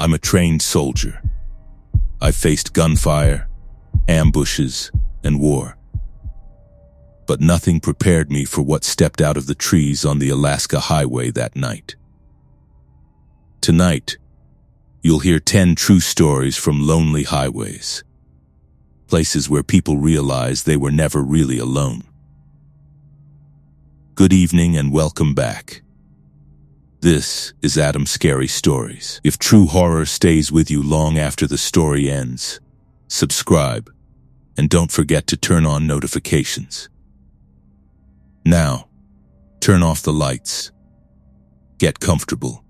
I'm a trained soldier. I've faced gunfire, ambushes, and war. But nothing prepared me for what stepped out of the trees on the Alaska highway that night. Tonight, you'll hear 10 true stories from lonely highways, places where people realize they were never really alone. Good evening and welcome back. This is Adam's Scary Stories. If true horror stays with you long after the story ends, subscribe, and don't forget to turn on notifications. Now, turn off the lights, get comfortable,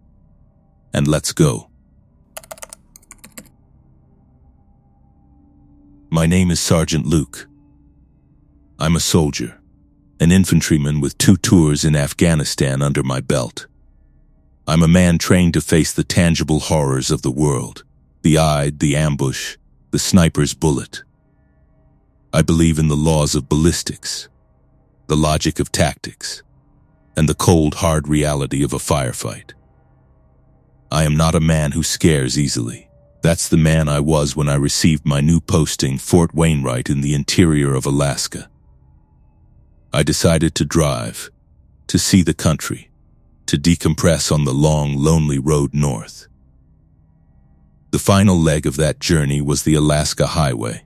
and let's go. My name is Sergeant Luke. I'm a soldier, an infantryman with 2 tours in Afghanistan under my belt. I'm a man trained to face the tangible horrors of the world, the eye, the ambush, the sniper's bullet. I believe in the laws of ballistics, the logic of tactics, and the cold, hard reality of a firefight. I am not a man who scares easily. That's the man I was when I received my new posting, Fort Wainwright in the interior of Alaska. I decided to drive, to see the country, to decompress on the long, lonely road north. The final leg of that journey was the Alaska Highway,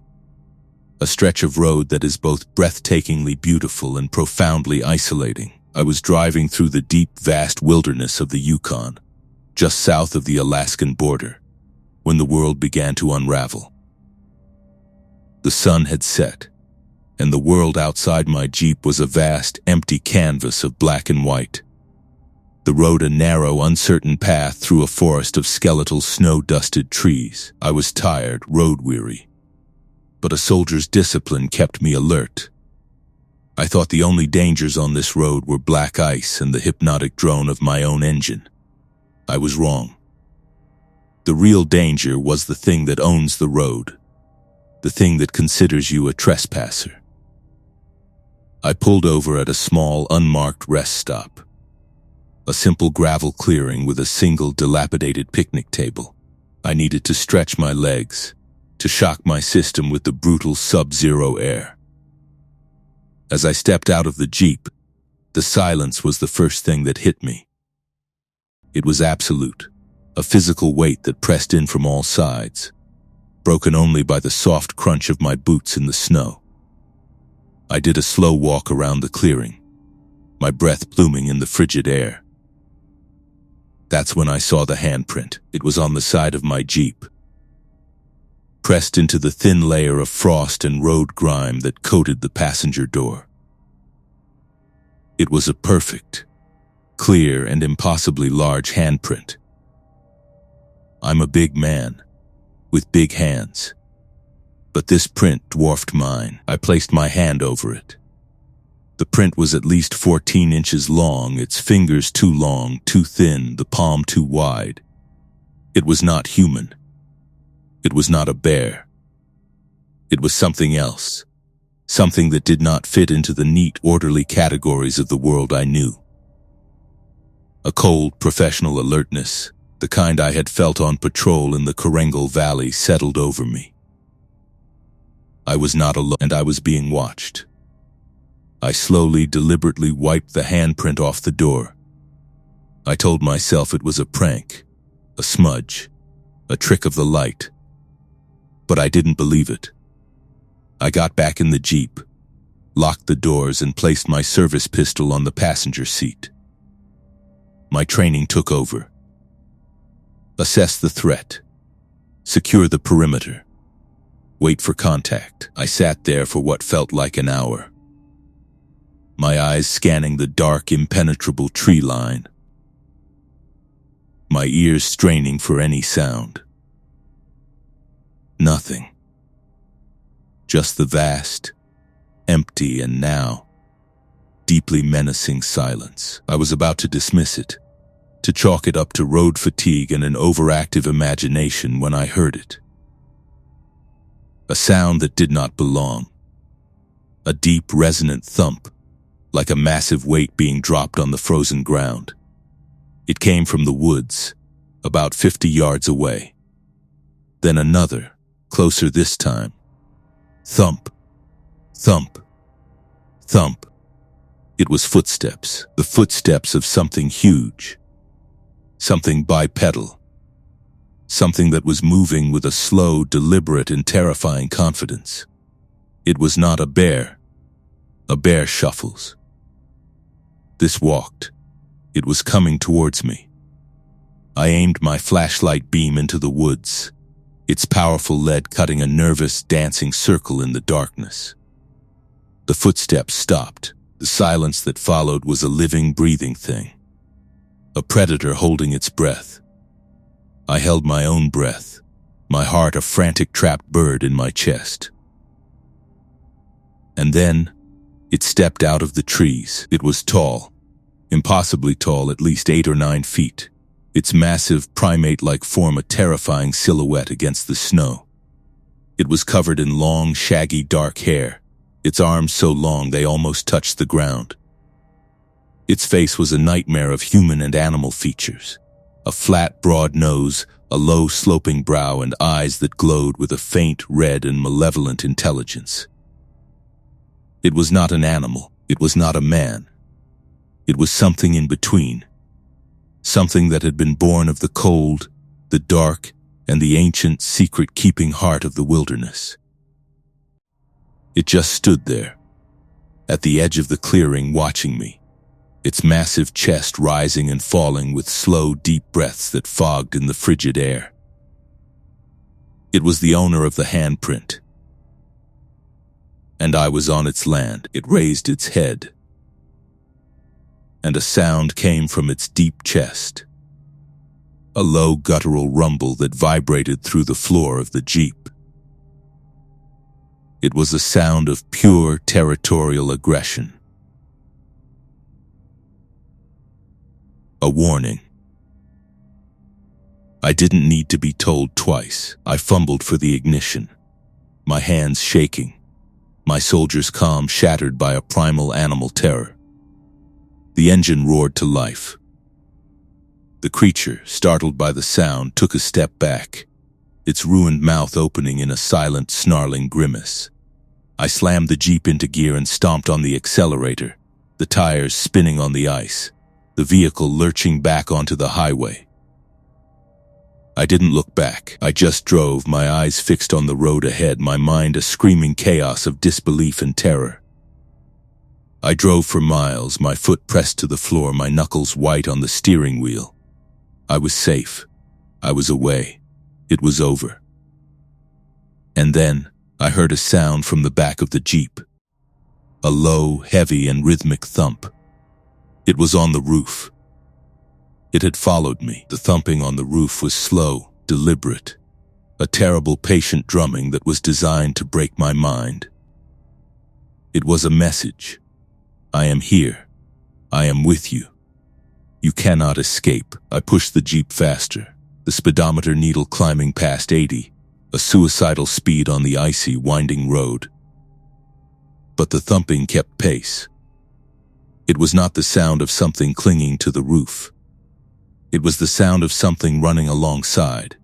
a stretch of road that is both breathtakingly beautiful and profoundly isolating. I was driving through the deep, vast wilderness of the Yukon, just south of the Alaskan border, when the world began to unravel. The sun had set, and the world outside my Jeep was a vast, empty canvas of black and white. The road a narrow, uncertain path through a forest of skeletal, snow-dusted trees. I was tired, road-weary, but a soldier's discipline kept me alert. I thought the only dangers on this road were black ice and the hypnotic drone of my own engine. I was wrong. The real danger was the thing that owns the road, the thing that considers you a trespasser. I pulled over at a small, unmarked rest stop, a simple gravel clearing with a single dilapidated picnic table. I needed to stretch my legs, to shock my system with the brutal sub-zero air. As I stepped out of the Jeep, the silence was the first thing that hit me. It was absolute, a physical weight that pressed in from all sides, broken only by the soft crunch of my boots in the snow. I did a slow walk around the clearing, my breath pluming in the frigid air. That's when I saw the handprint. It was on the side of my Jeep, pressed into the thin layer of frost and road grime that coated the passenger door. It was a perfect, clear, and impossibly large handprint. I'm a big man, with big hands, but this print dwarfed mine. I placed my hand over it. The print was at least 14 inches long, its fingers too long, too thin, the palm too wide. It was not human. It was not a bear. It was something else, something that did not fit into the neat, orderly categories of the world I knew. A cold, professional alertness, the kind I had felt on patrol in the Korengal Valley, settled over me. I was not alone, and I was being watched. I slowly, deliberately wiped the handprint off the door. I told myself it was a prank, a smudge, a trick of the light. But I didn't believe it. I got back in the Jeep, locked the doors, and placed my service pistol on the passenger seat. My training took over. Assess the threat. Secure the perimeter. Wait for contact. I sat there for what felt like an hour, my eyes scanning the dark, impenetrable tree line, my ears straining for any sound. Nothing. Just the vast, empty, and now deeply menacing silence. I was about to dismiss it, to chalk it up to road fatigue and an overactive imagination, when I heard it. A sound that did not belong. A deep, resonant thump, like a massive weight being dropped on the frozen ground. It came from the woods, about 50 yards away. Then another, closer this time. Thump, thump, thump. It was footsteps, the footsteps of something huge, something bipedal, something that was moving with a slow, deliberate, and terrifying confidence. It was not a bear. A bear shuffles. This walked. It was coming towards me. I aimed my flashlight beam into the woods, its powerful lead cutting a nervous, dancing circle in the darkness. The footsteps stopped. The silence that followed was a living, breathing thing. A predator holding its breath. I held my own breath, my heart a frantic trapped bird in my chest. And then, it stepped out of the trees. It was tall, impossibly tall, at least 8 or 9 feet. Its massive, primate-like form a terrifying silhouette against the snow. It was covered in long, shaggy, dark hair, its arms so long they almost touched the ground. Its face was a nightmare of human and animal features. A flat, broad nose, a low, sloping brow, and eyes that glowed with a faint, red, and malevolent intelligence. It was not an animal. It was not a man. It was something in between. Something that had been born of the cold, the dark, and the ancient, secret-keeping heart of the wilderness. It just stood there, at the edge of the clearing, watching me, its massive chest rising and falling with slow, deep breaths that fogged in the frigid air. It was the owner of the handprint, and I was on its land. It raised its head, and a sound came from its deep chest, a low guttural rumble that vibrated through the floor of the Jeep. It was a sound of pure territorial aggression. A warning. I didn't need to be told twice. I fumbled for the ignition, my hands shaking, my soldier's calm shattered by a primal animal terror. The engine roared to life. The creature, startled by the sound, took a step back, its ruined mouth opening in a silent, snarling grimace. I slammed the Jeep into gear and stomped on the accelerator, the tires spinning on the ice, the vehicle lurching back onto the highway. I didn't look back. I just drove, my eyes fixed on the road ahead, my mind a screaming chaos of disbelief and terror. I drove for miles, my foot pressed to the floor, my knuckles white on the steering wheel. I was safe. I was away. It was over. And then, I heard a sound from the back of the Jeep. A low, heavy, and rhythmic thump. It was on the roof. It had followed me. The thumping on the roof was slow, deliberate. A terrible, patient drumming that was designed to break my mind. It was a message. I am here. I am with you. You cannot escape. I pushed the Jeep faster, the speedometer needle climbing past 80, a suicidal speed on the icy, winding road. But the thumping kept pace. It was not the sound of something clinging to the roof. It was the sound of something running alongside,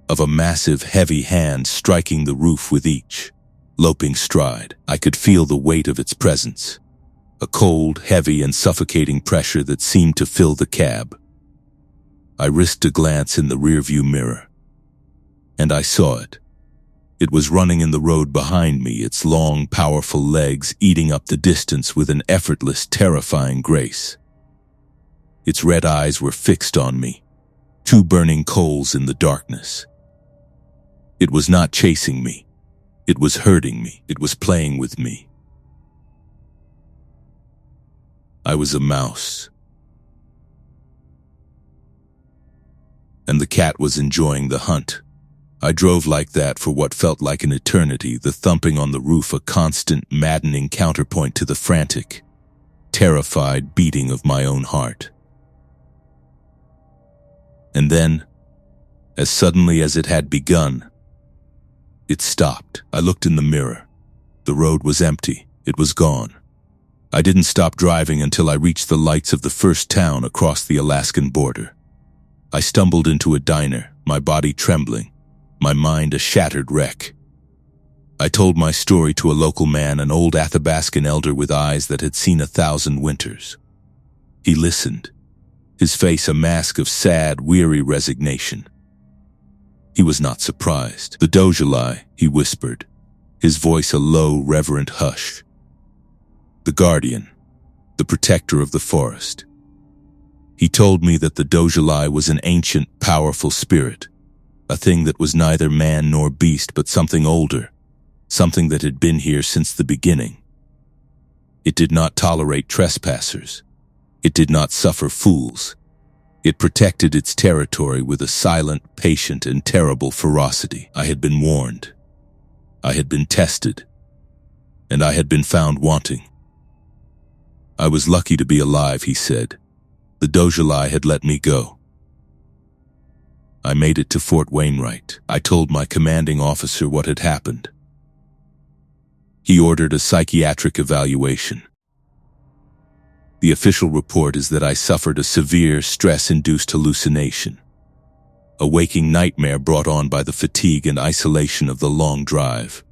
of a massive, heavy hand striking the roof with each loping stride. I could feel the weight of its presence, a cold, heavy, and suffocating pressure that seemed to fill the cab. I risked a glance in the rearview mirror, and I saw it. It was running in the road behind me, its long, powerful legs eating up the distance with an effortless, terrifying grace. Its red eyes were fixed on me, 2 burning coals in the darkness. It was not chasing me. It was hurting me. It was playing with me. I was a mouse, and the cat was enjoying the hunt. I drove like that for what felt like an eternity, the thumping on the roof a constant, maddening counterpoint to the frantic, terrified beating of my own heart. And then, as suddenly as it had begun, it stopped. I looked in the mirror. The road was empty. It was gone. I didn't stop driving until I reached the lights of the first town across the Alaskan border. I stumbled into a diner, my body trembling, my mind a shattered wreck. I told my story to a local man, an old Athabascan elder with eyes that had seen 1,000 winters. He listened, his face a mask of sad, weary resignation. He was not surprised. "The Dojulai," he whispered, his voice a low, reverent hush. "The guardian, the protector of the forest." He told me that the Dojulai was an ancient, powerful spirit, a thing that was neither man nor beast but something older, something that had been here since the beginning. It did not tolerate trespassers. It did not suffer fools. It protected its territory with a silent, patient, and terrible ferocity. I had been warned. I had been tested. And I had been found wanting. "I was lucky to be alive," he said. "The Dojulai had let me go." I made it to Fort Wainwright. I told my commanding officer what had happened. He ordered a psychiatric evaluation. The official report is that I suffered a severe stress-induced hallucination, a waking nightmare brought on by the fatigue and isolation of the long drive.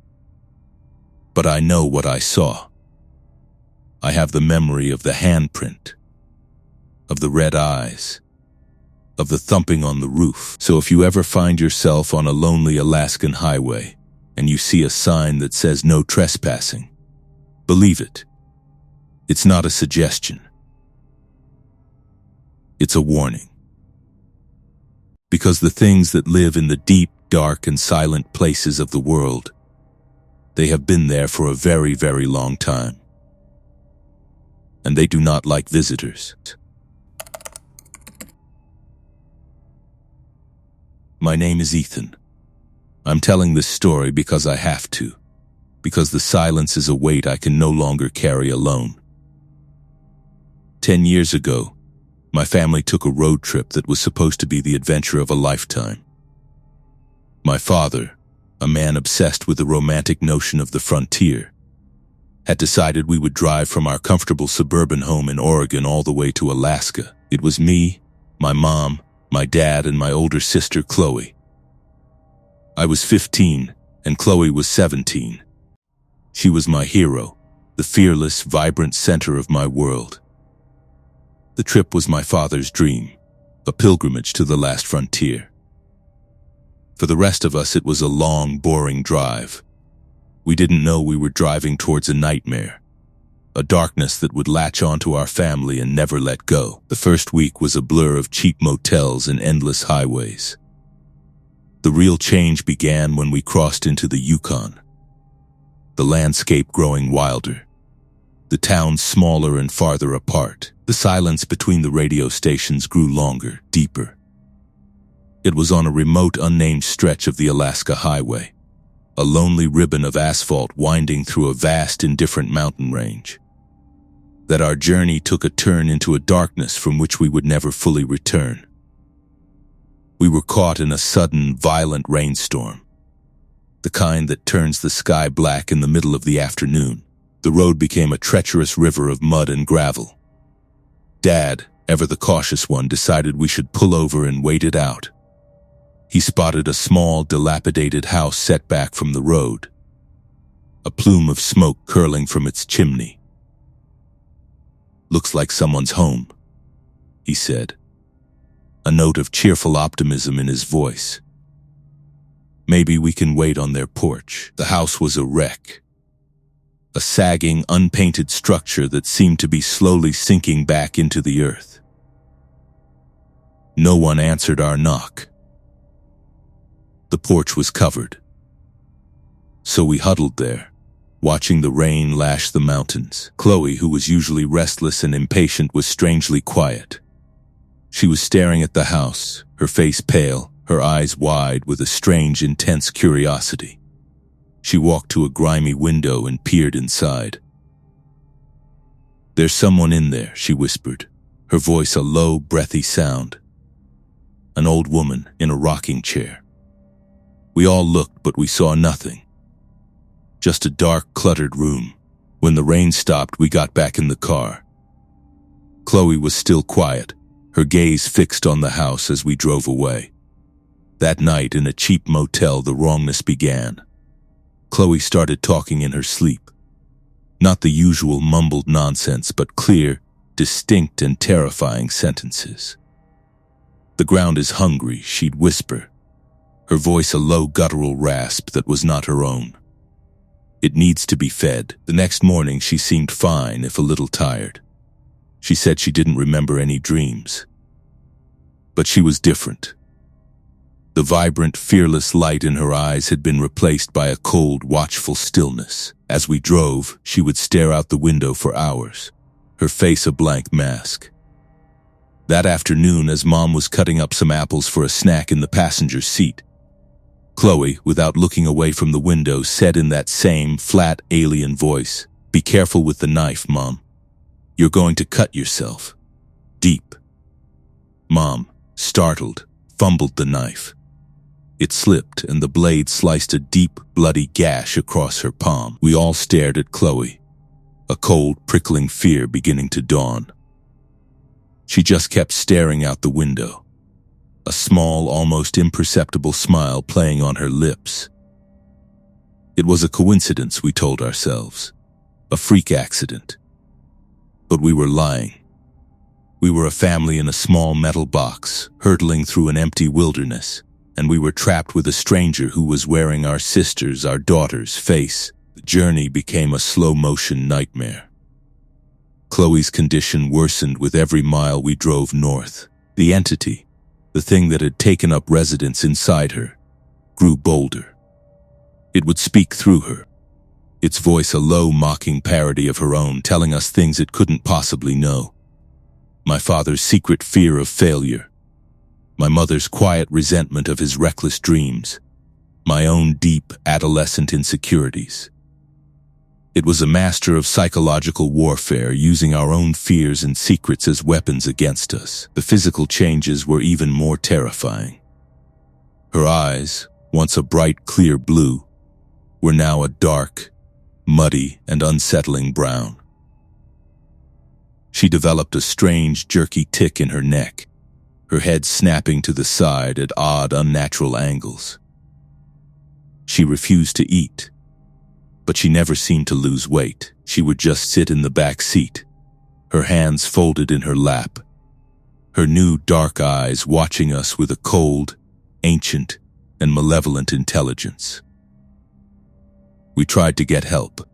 But I know what I saw. I have the memory of the handprint, of the red eyes, of the thumping on the roof. So if you ever find yourself on a lonely Alaskan highway and you see a sign that says "No trespassing," believe it. It's not a suggestion. It's a warning. Because the things that live in the deep, dark, and silent places of the world, they have been there for a very, very long time. And they do not like visitors. My name is Ethan. I'm telling this story because I have to, because the silence is a weight I can no longer carry alone. 10 years ago, my family took a road trip that was supposed to be the adventure of a lifetime. My father, a man obsessed with the romantic notion of the frontier, had decided we would drive from our comfortable suburban home in Oregon all the way to Alaska. It was me, my mom, my dad, and my older sister, Chloe. I was 15, and Chloe was 17. She was my hero, the fearless, vibrant center of my world. The trip was my father's dream, a pilgrimage to the last frontier. For the rest of us, it was a long, boring drive. We didn't know we were driving towards a nightmare, a darkness that would latch onto our family and never let go. The first week was a blur of cheap motels and endless highways. The real change began when we crossed into the Yukon, the landscape growing wilder, the towns smaller and farther apart. The silence between the radio stations grew longer, deeper. It was on a remote, unnamed stretch of the Alaska Highway, a lonely ribbon of asphalt winding through a vast, indifferent mountain range, that our journey took a turn into a darkness from which we would never fully return. We were caught in a sudden, violent rainstorm, the kind that turns the sky black in the middle of the afternoon. The road became a treacherous river of mud and gravel. Dad, ever the cautious one, decided we should pull over and wait it out. He spotted a small, dilapidated house set back from the road, a plume of smoke curling from its chimney. "Looks like someone's home," he said, a note of cheerful optimism in his voice. "Maybe we can wait on their porch." The house was a wreck, a sagging, unpainted structure that seemed to be slowly sinking back into the earth. No one answered our knock. The porch was covered. So we huddled there, watching the rain lash the mountains. Chloe, who was usually restless and impatient, was strangely quiet. She was staring at the house, her face pale, her eyes wide with a strange, intense curiosity. She walked to a grimy window and peered inside. "There's someone in there," she whispered, her voice a low, breathy sound. An old woman in a rocking chair. We all looked, but we saw nothing. Just a dark, cluttered room. When the rain stopped, we got back in the car. Chloe was still quiet, her gaze fixed on the house as we drove away. That night in a cheap motel, the wrongness began. Chloe started talking in her sleep. Not the usual mumbled nonsense, but clear, distinct and terrifying sentences. "The ground is hungry," she'd whisper, her voice a low guttural rasp that was not her own. "It needs to be fed." The next morning she seemed fine, if a little tired. She said she didn't remember any dreams. But she was different. The vibrant, fearless light in her eyes had been replaced by a cold, watchful stillness. As we drove, she would stare out the window for hours, her face a blank mask. That afternoon, as Mom was cutting up some apples for a snack in the passenger seat, Chloe, without looking away from the window, said in that same flat, alien voice, "Be careful with the knife, Mom. You're going to cut yourself. Deep." Mom, startled, fumbled the knife. It slipped, and the blade sliced a deep, bloody gash across her palm. We all stared at Chloe, a cold, prickling fear beginning to dawn. She just kept staring out the window, a small, almost imperceptible smile playing on her lips. It was a coincidence, we told ourselves, a freak accident. But we were lying. We were a family in a small metal box, hurtling through an empty wilderness, and we were trapped with a stranger who was wearing our sister's, our daughter's face. The journey became a slow-motion nightmare. Chloe's condition worsened with every mile we drove north. The entity, the thing that had taken up residence inside her, grew bolder. It would speak through her, its voice a low, mocking parody of her own, telling us things it couldn't possibly know. My father's secret fear of failure, my mother's quiet resentment of his reckless dreams, my own deep, adolescent insecurities. It was a master of psychological warfare, using our own fears and secrets as weapons against us. The physical changes were even more terrifying. Her eyes, once a bright, clear blue, were now a dark, muddy, and unsettling brown. She developed a strange, jerky tic in her neck, her head snapping to the side at odd, unnatural angles. She refused to eat, but she never seemed to lose weight. She would just sit in the back seat, her hands folded in her lap, her new dark eyes watching us with a cold, ancient, and malevolent intelligence. We tried to get help.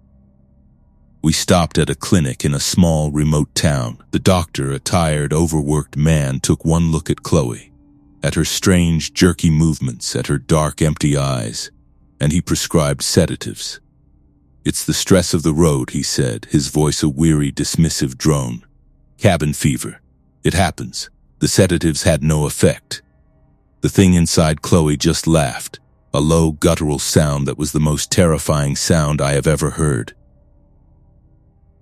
We stopped at a clinic in a small, remote town. The doctor, a tired, overworked man, took one look at Chloe, at her strange, jerky movements, at her dark, empty eyes, and he prescribed sedatives. "It's the stress of the road," he said, his voice a weary, dismissive drone. "Cabin fever. It happens." The sedatives had no effect. The thing inside Chloe just laughed, a low, guttural sound that was the most terrifying sound I have ever heard.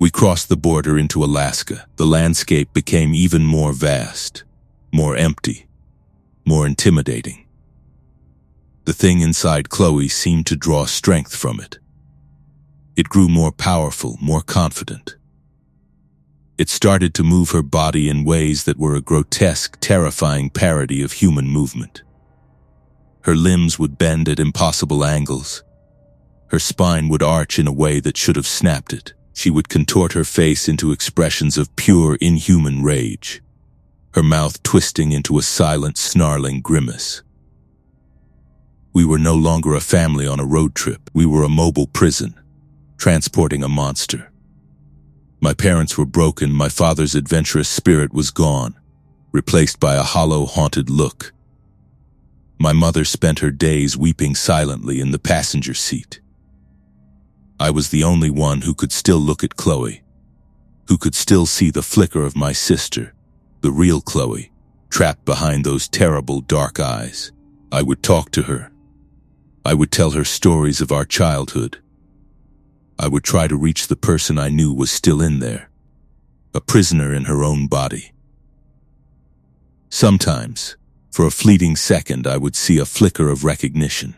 We crossed the border into Alaska. The landscape became even more vast, more empty, more intimidating. The thing inside Chloe seemed to draw strength from it. It grew more powerful, more confident. It started to move her body in ways that were a grotesque, terrifying parody of human movement. Her limbs would bend at impossible angles. Her spine would arch in a way that should have snapped it. She would contort her face into expressions of pure, inhuman rage, her mouth twisting into a silent, snarling grimace. We were no longer a family on a road trip. We were a mobile prison, transporting a monster. My parents were broken. My father's adventurous spirit was gone, replaced by a hollow, haunted look. My mother spent her days weeping silently in the passenger seat. I was the only one who could still look at Chloe, who could still see the flicker of my sister, the real Chloe, trapped behind those terrible dark eyes. I would talk to her. I would tell her stories of our childhood. I would try to reach the person I knew was still in there, a prisoner in her own body. Sometimes, for a fleeting second, I would see a flicker of recognition,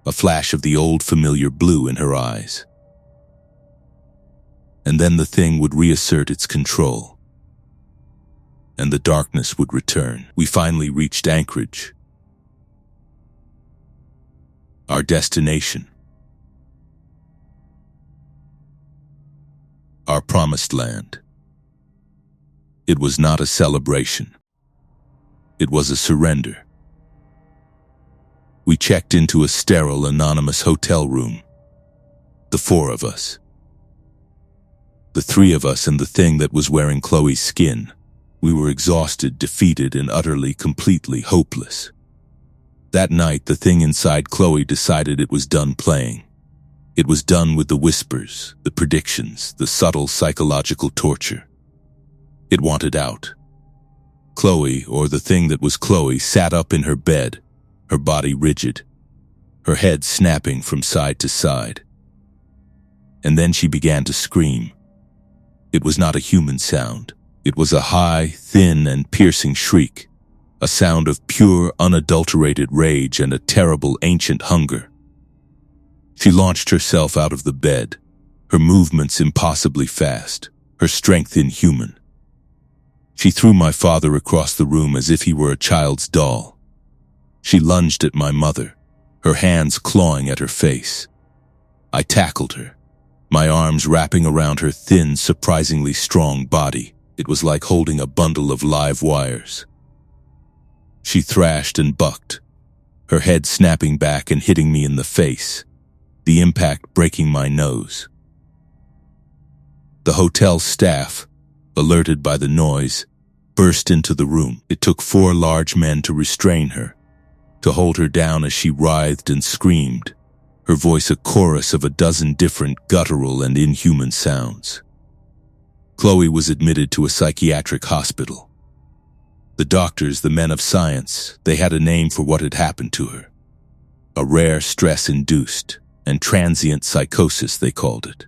a flash of the old familiar blue in her eyes. And then the thing would reassert its control, and the darkness would return. We finally reached Anchorage, our destination. Our promised land. It was not a celebration. It was a surrender. We checked into a sterile, anonymous hotel room. The four of us. The three of us and the thing that was wearing Chloe's skin. We were exhausted, defeated, and utterly, completely hopeless. That night, the thing inside Chloe decided it was done playing. It was done with the whispers, the predictions, the subtle psychological torture. It wanted out. Chloe, or the thing that was Chloe, sat up in her bed, her body rigid, her head snapping from side to side. And then she began to scream. It was not a human sound. It was a high, thin, and piercing shriek, a sound of pure, unadulterated rage and a terrible ancient hunger. She launched herself out of the bed, her movements impossibly fast, her strength inhuman. She threw my father across the room as if he were a child's doll. She lunged at my mother, her hands clawing at her face. I tackled her, my arms wrapping around her thin, surprisingly strong body. It was like holding a bundle of live wires. She thrashed and bucked, her head snapping back and hitting me in the face, the impact breaking my nose. The hotel staff, alerted by the noise, burst into the room. It took 4 large men to restrain her, to hold her down as she writhed and screamed, her voice a chorus of a dozen different guttural and inhuman sounds. Chloe was admitted to a psychiatric hospital. The doctors, the men of science, they had a name for what had happened to her. A rare stress-induced and transient psychosis, they called it.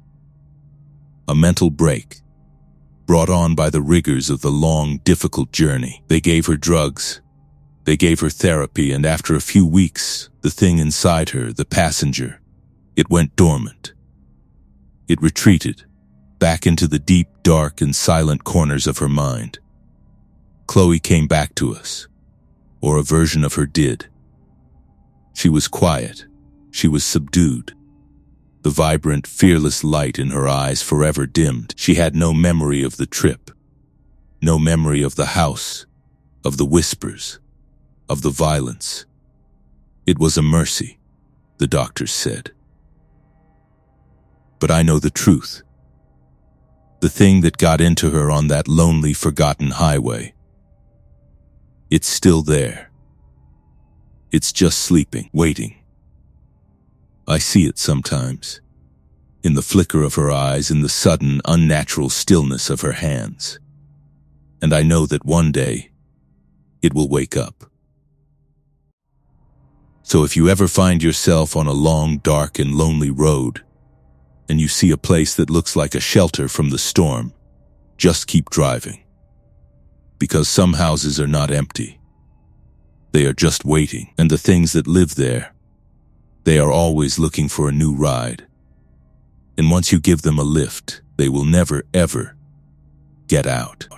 A mental break, brought on by the rigors of the long, difficult journey. They gave her drugs, they gave her therapy, and after a few weeks, the thing inside her, the passenger, it went dormant. It retreated, back into the deep, dark, and silent corners of her mind. Chloe came back to us, or a version of her did. She was quiet, she was subdued. The vibrant, fearless light in her eyes forever dimmed. She had no memory of the trip, no memory of the house, of the whispers, of the violence. It was a mercy, the doctors said. But I know the truth. The thing that got into her on that lonely, forgotten highway. It's still there. It's just sleeping, waiting. I see it sometimes, in the flicker of her eyes, in the sudden, unnatural stillness of her hands. And I know that one day, it will wake up. So if you ever find yourself on a long, dark, and lonely road, and you see a place that looks like a shelter from the storm, just keep driving. Because some houses are not empty. They are just waiting, and the things that live there, they are always looking for a new ride. And once you give them a lift, they will never, ever get out.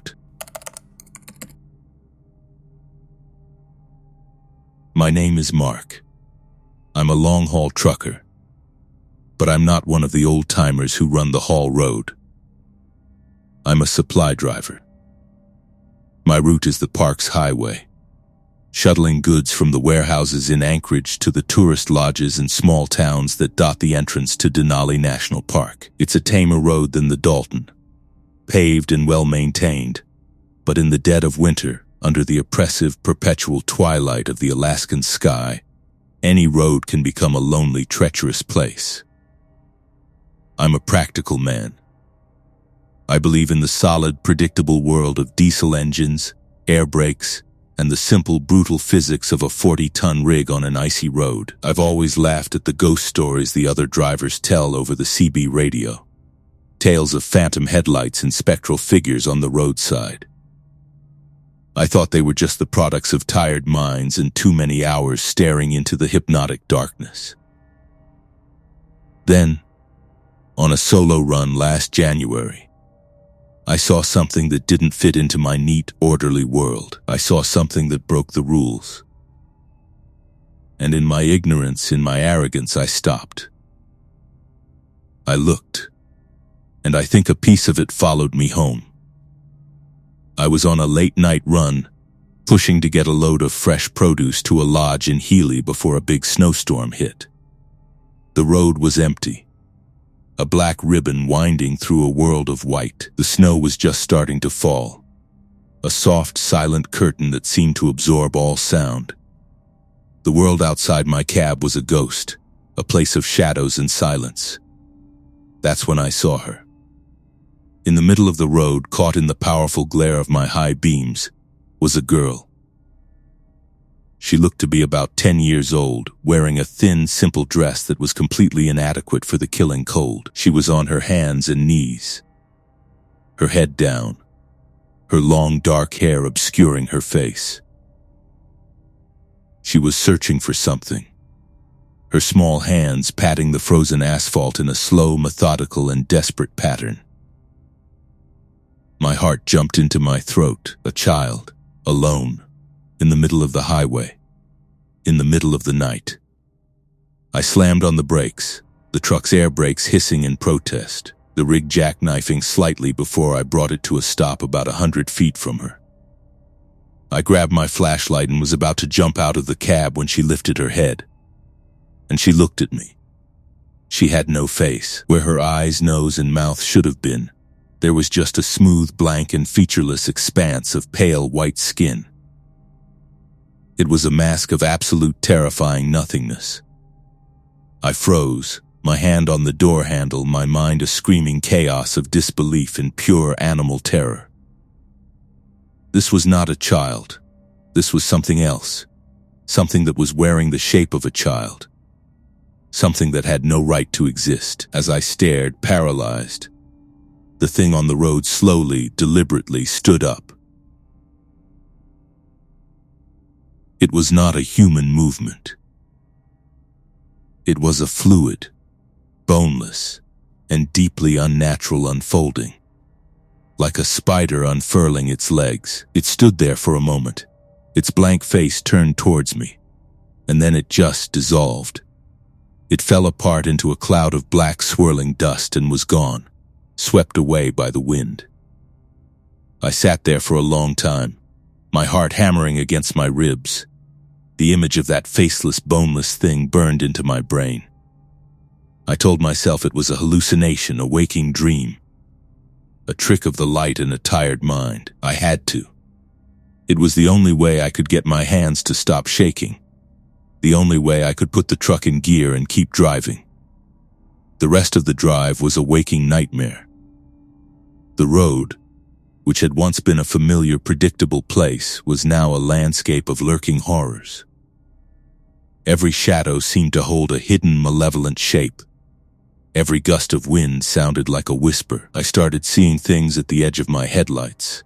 My name is Mark. I'm a long-haul trucker. But I'm not one of the old-timers who run the haul road. I'm a supply driver. My route is the Parks Highway, shuttling goods from the warehouses in Anchorage to the tourist lodges and small towns that dot the entrance to Denali National Park. It's a tamer road than the Dalton, paved and well-maintained, but in the dead of winter, under the oppressive, perpetual twilight of the Alaskan sky, any road can become a lonely, treacherous place. I'm a practical man. I believe in the solid, predictable world of diesel engines, air brakes, and the simple, brutal physics of a 40-ton rig on an icy road. I've always laughed at the ghost stories the other drivers tell over the CB radio. Tales of phantom headlights and spectral figures on the roadside. I thought they were just the products of tired minds and too many hours staring into the hypnotic darkness. Then, on a solo run last January, I saw something that didn't fit into my neat, orderly world. I saw something that broke the rules. and in my ignorance, in my arrogance, I stopped. I looked, and I think a piece of it followed me home. I was on a late-night run, pushing to get a load of fresh produce to a lodge in Healy before a big snowstorm hit. The road was empty, a black ribbon winding through a world of white. The snow was just starting to fall, a soft, silent curtain that seemed to absorb all sound. The world outside my cab was a ghost, a place of shadows and silence. That's when I saw her. In the middle of the road, caught in the powerful glare of my high beams, was a girl. She looked to be about 10 years old, wearing a thin, simple dress that was completely inadequate for the killing cold. She was on her hands and knees, her head down, her long dark hair obscuring her face. She was searching for something, her small hands patting the frozen asphalt in a slow, methodical, and desperate pattern. My heart jumped into my throat. A child, alone, in the middle of the highway, in the middle of the night. I slammed on the brakes, the truck's air brakes hissing in protest, the rig jackknifing slightly before I brought it to a stop about 100 feet from her. I grabbed my flashlight and was about to jump out of the cab when she lifted her head, and she looked at me. She had no face. Where her eyes, nose, and mouth should have been, there was just a smooth, blank, and featureless expanse of pale white skin. It was a mask of absolute terrifying nothingness. I froze, my hand on the door handle, my mind a screaming chaos of disbelief and pure animal terror. This was not a child. This was something else. Something that was wearing the shape of a child. Something that had no right to exist. As I stared, paralyzed, the thing on the road slowly, deliberately stood up. It was not a human movement. It was a fluid, boneless, and deeply unnatural unfolding. Like a spider unfurling its legs, it stood there for a moment, its blank face turned towards me, and then it just dissolved. It fell apart into a cloud of black swirling dust and was gone, swept away by the wind. I sat there for a long time, my heart hammering against my ribs. The image of that faceless, boneless thing burned into my brain. I told myself it was a hallucination, a waking dream, a trick of the light in a tired mind. I had to. It was the only way I could get my hands to stop shaking, the only way I could put the truck in gear and keep driving. The rest of the drive was a waking nightmare. The road, which had once been a familiar, predictable place, was now a landscape of lurking horrors. Every shadow seemed to hold a hidden, malevolent shape. Every gust of wind sounded like a whisper. I started seeing things at the edge of my headlights,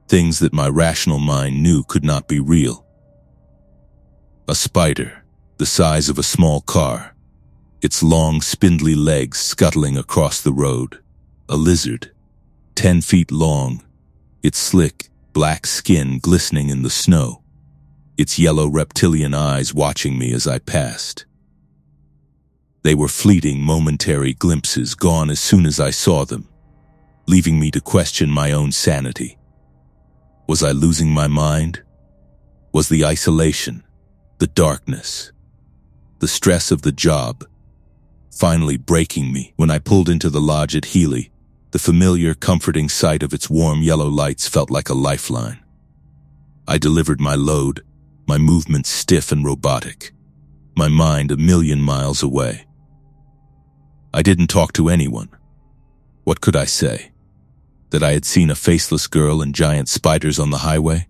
things that my rational mind knew could not be real. A spider, the size of a small car, its long, spindly legs scuttling across the road. A lizard, 10 feet long, its slick, black skin glistening in the snow, its yellow reptilian eyes watching me as I passed. They were fleeting, momentary glimpses, gone as soon as I saw them, leaving me to question my own sanity. Was I losing my mind? Was the isolation, the darkness, the stress of the job finally breaking me? When I pulled into the lodge at Healy, the familiar, comforting sight of its warm yellow lights felt like a lifeline. I delivered my load, my movements stiff and robotic, my mind a million miles away. I didn't talk to anyone. What could I say? That I had seen a faceless girl and giant spiders on the highway?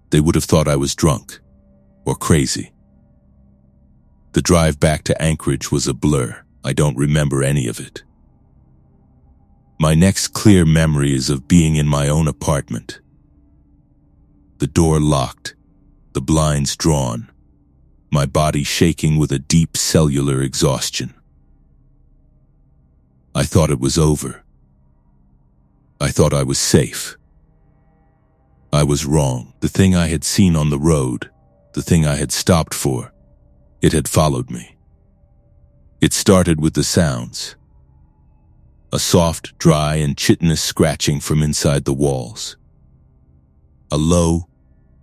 They would have thought I was drunk or crazy. The drive back to Anchorage was a blur. I don't remember any of it. My next clear memory is of being in my own apartment. The door locked, the blinds drawn, my body shaking with a deep cellular exhaustion. I thought it was over. I thought I was safe. I was wrong. The thing I had seen on the road, the thing I had stopped for, It had followed me. It started with the sounds. A soft, dry, and chitinous scratching from inside the walls. A low,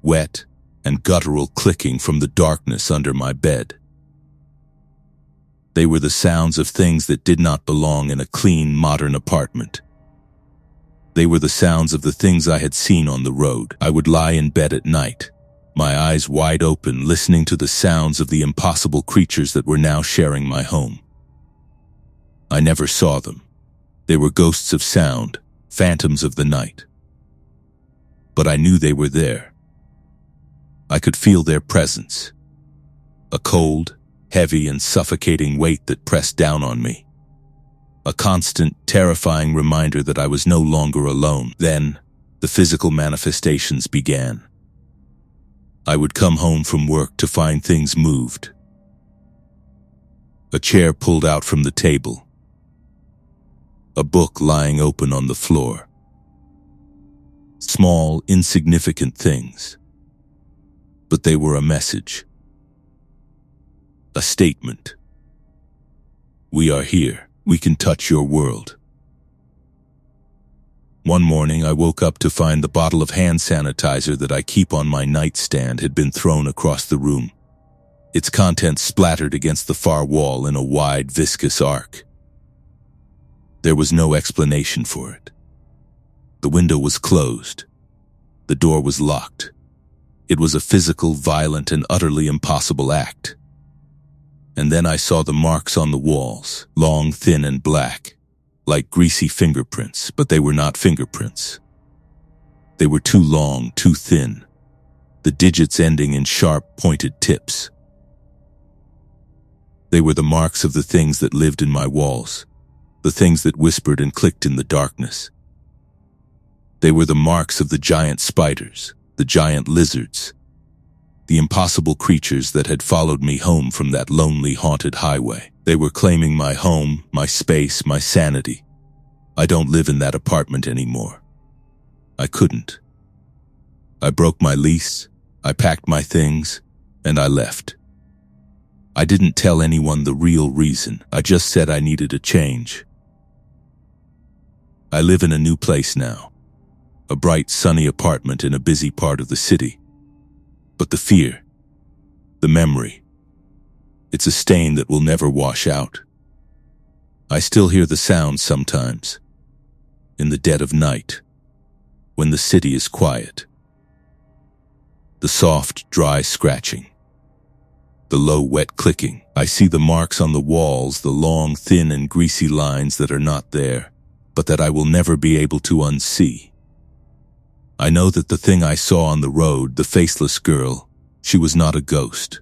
wet, and guttural clicking from the darkness under my bed. They were the sounds of things that did not belong in a clean, modern apartment. They were the sounds of the things I had seen on the road. I would lie in bed at night, my eyes wide open, listening to the sounds of the impossible creatures that were now sharing my home. I never saw them. They were ghosts of sound, phantoms of the night. But I knew they were there. I could feel their presence. A cold, heavy, and suffocating weight that pressed down on me. A constant, terrifying reminder that I was no longer alone. Then, the physical manifestations began. I would come home from work to find things moved. A chair pulled out from the table. A book lying open on the floor. Small, insignificant things. But they were a message. A statement. We are here. We can touch your world. One morning, I woke up to find the bottle of hand sanitizer that I keep on my nightstand had been thrown across the room. Its contents splattered against the far wall in a wide, viscous arc. There was no explanation for it. The window was closed. The door was locked. It was a physical, violent, and utterly impossible act. And then I saw the marks on the walls, long, thin, and black, like greasy fingerprints, but they were not fingerprints. They were too long, too thin, the digits ending in sharp, pointed tips. They were the marks of the things that lived in my walls, the things that whispered and clicked in the darkness. They were the marks of the giant spiders, the giant lizards, the impossible creatures that had followed me home from that lonely, haunted highway. They were claiming my home, my space, my sanity. I don't live in that apartment anymore. I couldn't. I broke my lease, I packed my things, and I left. I didn't tell anyone the real reason. I just said I needed a change. I live in a new place now. A bright, sunny apartment in a busy part of the city. But the fear, the memory, it's a stain that will never wash out. I still hear the sounds sometimes, in the dead of night, when the city is quiet. The soft, dry scratching, the low, wet clicking. I see the marks on the walls, the long, thin, and greasy lines that are not there, but that I will never be able to unsee. I know that the thing I saw on the road, the faceless girl, she was not a ghost.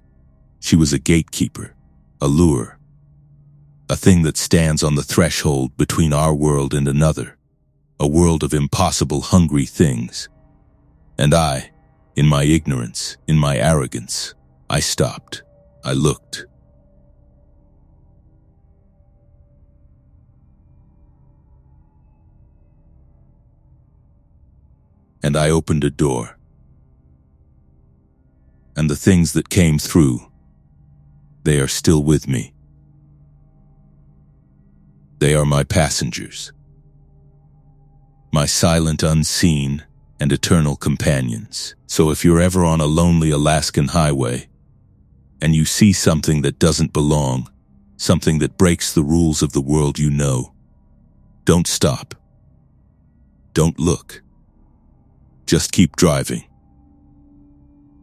She was a gatekeeper, a lure, a thing that stands on the threshold between our world and another, a world of impossible, hungry things. And I, in my ignorance, in my arrogance, I stopped. I looked. And I opened a door. And the things that came through, they are still with me. They are my passengers. My silent, unseen, and eternal companions. So if you're ever on a lonely Alaskan highway, and you see something that doesn't belong, something that breaks the rules of the world you know, don't stop. Don't look. Just keep driving.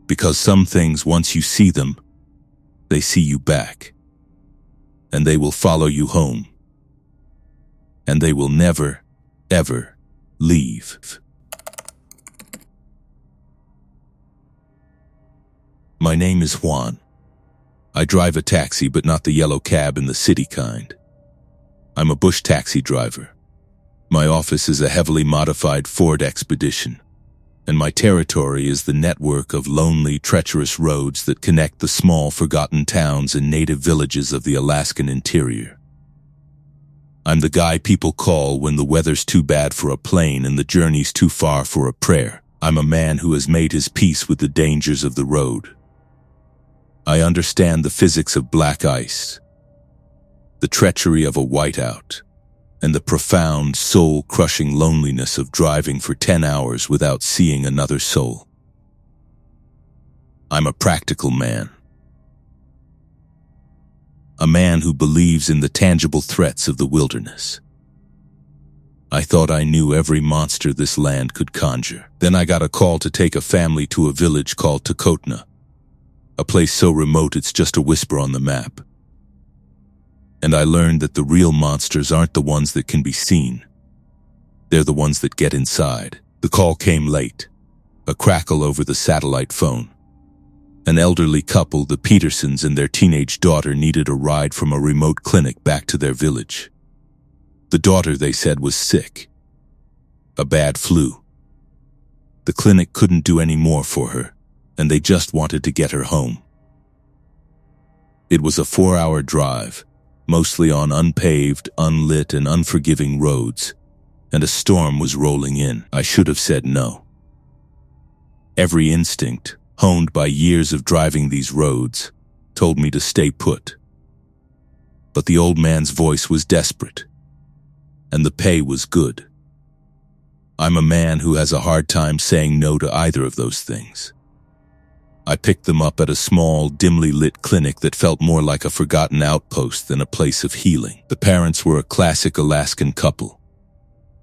Because some things, once you see them, they see you back. And they will follow you home. And they will never, ever leave. My name is Juan. I drive a taxi, but not the yellow cab in the city kind. I'm a bush taxi driver. My office is a heavily modified Ford Expedition, and my territory is the network of lonely, treacherous roads that connect the small, forgotten towns and native villages of the Alaskan interior. I'm the guy people call when the weather's too bad for a plane and the journey's too far for a prayer. I'm a man who has made his peace with the dangers of the road. I understand the physics of black ice, the treachery of a whiteout, and the profound, soul-crushing loneliness of driving for 10 hours without seeing another soul. I'm a practical man. A man who believes in the tangible threats of the wilderness. I thought I knew every monster this land could conjure. Then I got a call to take a family to a village called Takotna, a place so remote it's just a whisper on the map. And I learned that the real monsters aren't the ones that can be seen. They're the ones that get inside. The call came late, a crackle over the satellite phone. An elderly couple, the Petersons, and their teenage daughter needed a ride from a remote clinic back to their village. The daughter, they said, was sick. A bad flu. The clinic couldn't do any more for her, and they just wanted to get her home. It was a 4-hour drive, mostly on unpaved, unlit, and unforgiving roads, and a storm was rolling in. I should have said no. Every instinct, honed by years of driving these roads, told me to stay put. But the old man's voice was desperate, and the pay was good. I'm a man who has a hard time saying no to either of those things. I picked them up at a small, dimly lit clinic that felt more like a forgotten outpost than a place of healing. The parents were a classic Alaskan couple,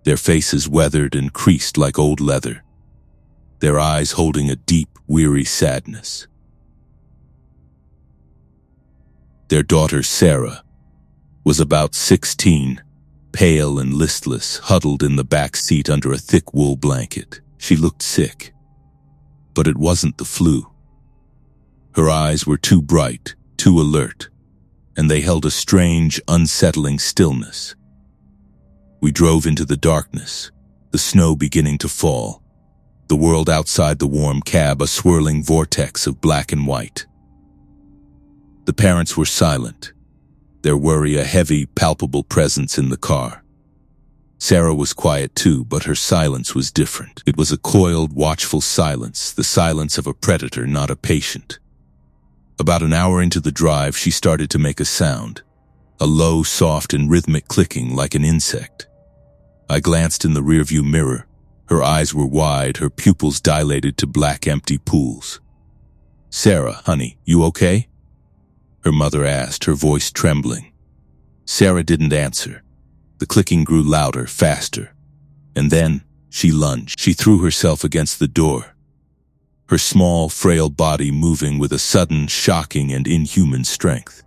their faces weathered and creased like old leather, their eyes holding a deep, weary sadness. Their daughter, Sarah, was about 16, pale and listless, huddled in the back seat under a thick wool blanket. She looked sick, but it wasn't the flu. Her eyes were too bright, too alert, and they held a strange, unsettling stillness. We drove into the darkness, the snow beginning to fall, the world outside the warm cab a swirling vortex of black and white. The parents were silent, their worry a heavy, palpable presence in the car. Sarah was quiet too, but her silence was different. It was a coiled, watchful silence, the silence of a predator, not a patient. About an hour into the drive, she started to make a sound, a low, soft, and rhythmic clicking like an insect. I glanced in the rearview mirror. Her eyes were wide, her pupils dilated to black, empty pools. "Sarah, honey, you okay?" her mother asked, her voice trembling. Sarah didn't answer. The clicking grew louder, faster. And then she lunged. She threw herself against the door, her small, frail body moving with a sudden, shocking, and inhuman strength.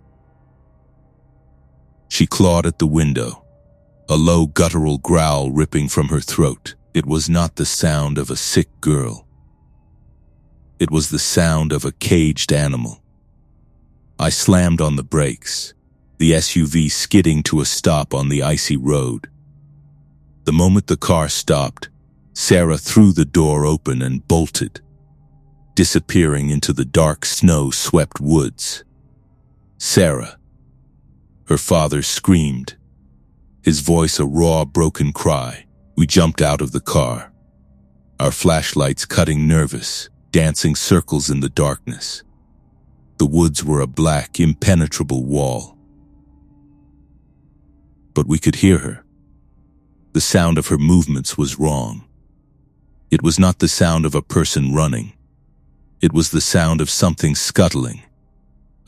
She clawed at the window, a low, guttural growl ripping from her throat. It was not the sound of a sick girl. It was the sound of a caged animal. I slammed on the brakes, the SUV skidding to a stop on the icy road. The moment the car stopped, Sarah threw the door open and bolted, disappearing into the dark, snow-swept woods. "Sarah!" her father screamed, his voice a raw, broken cry. We jumped out of the car, our flashlights cutting nervous, dancing circles in the darkness. The woods were a black, impenetrable wall. But we could hear her. The sound of her movements was wrong. It was not the sound of a person running. It was the sound of something scuttling,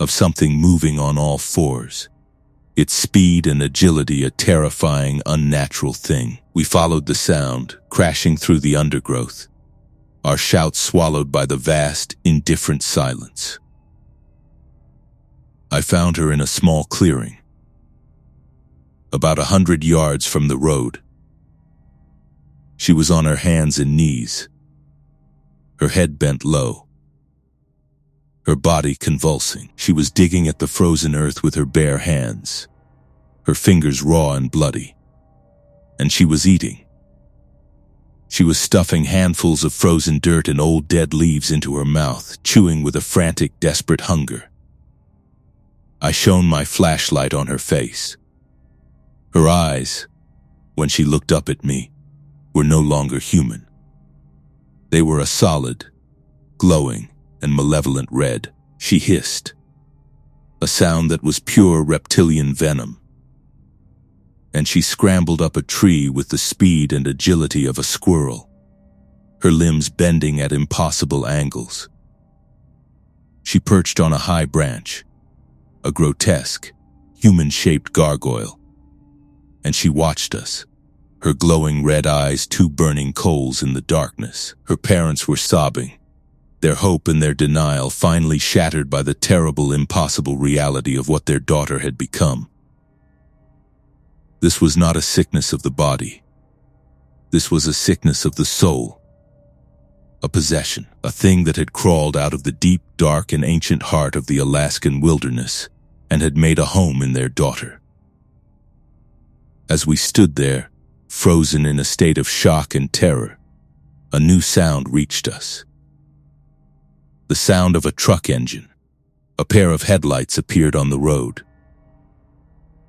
of something moving on all fours. Its speed and agility a terrifying, unnatural thing. We followed the sound, crashing through the undergrowth, our shouts swallowed by the vast, indifferent silence. I found her in a small clearing, about 100 yards from the road. She was on her hands and knees, her head bent low, her body convulsing. She was digging at the frozen earth with her bare hands, her fingers raw and bloody. And she was eating. She was stuffing handfuls of frozen dirt and old dead leaves into her mouth, chewing with a frantic, desperate hunger. I shone my flashlight on her face. Her eyes, when she looked up at me, were no longer human. They were a solid, glowing, and malevolent red. She hissed, a sound that was pure reptilian venom. And she scrambled up a tree with the speed and agility of a squirrel, her limbs bending at impossible angles. She perched on a high branch, a grotesque, human-shaped gargoyle, and she watched us, her glowing red eyes two burning coals in the darkness. Her parents were sobbing, their hope and their denial finally shattered by the terrible, impossible reality of what their daughter had become. This was not a sickness of the body. This was a sickness of the soul. A possession, a thing that had crawled out of the deep, dark, and ancient heart of the Alaskan wilderness and had made a home in their daughter. As we stood there, frozen in a state of shock and terror, a new sound reached us. The sound of a truck engine. A pair of headlights appeared on the road.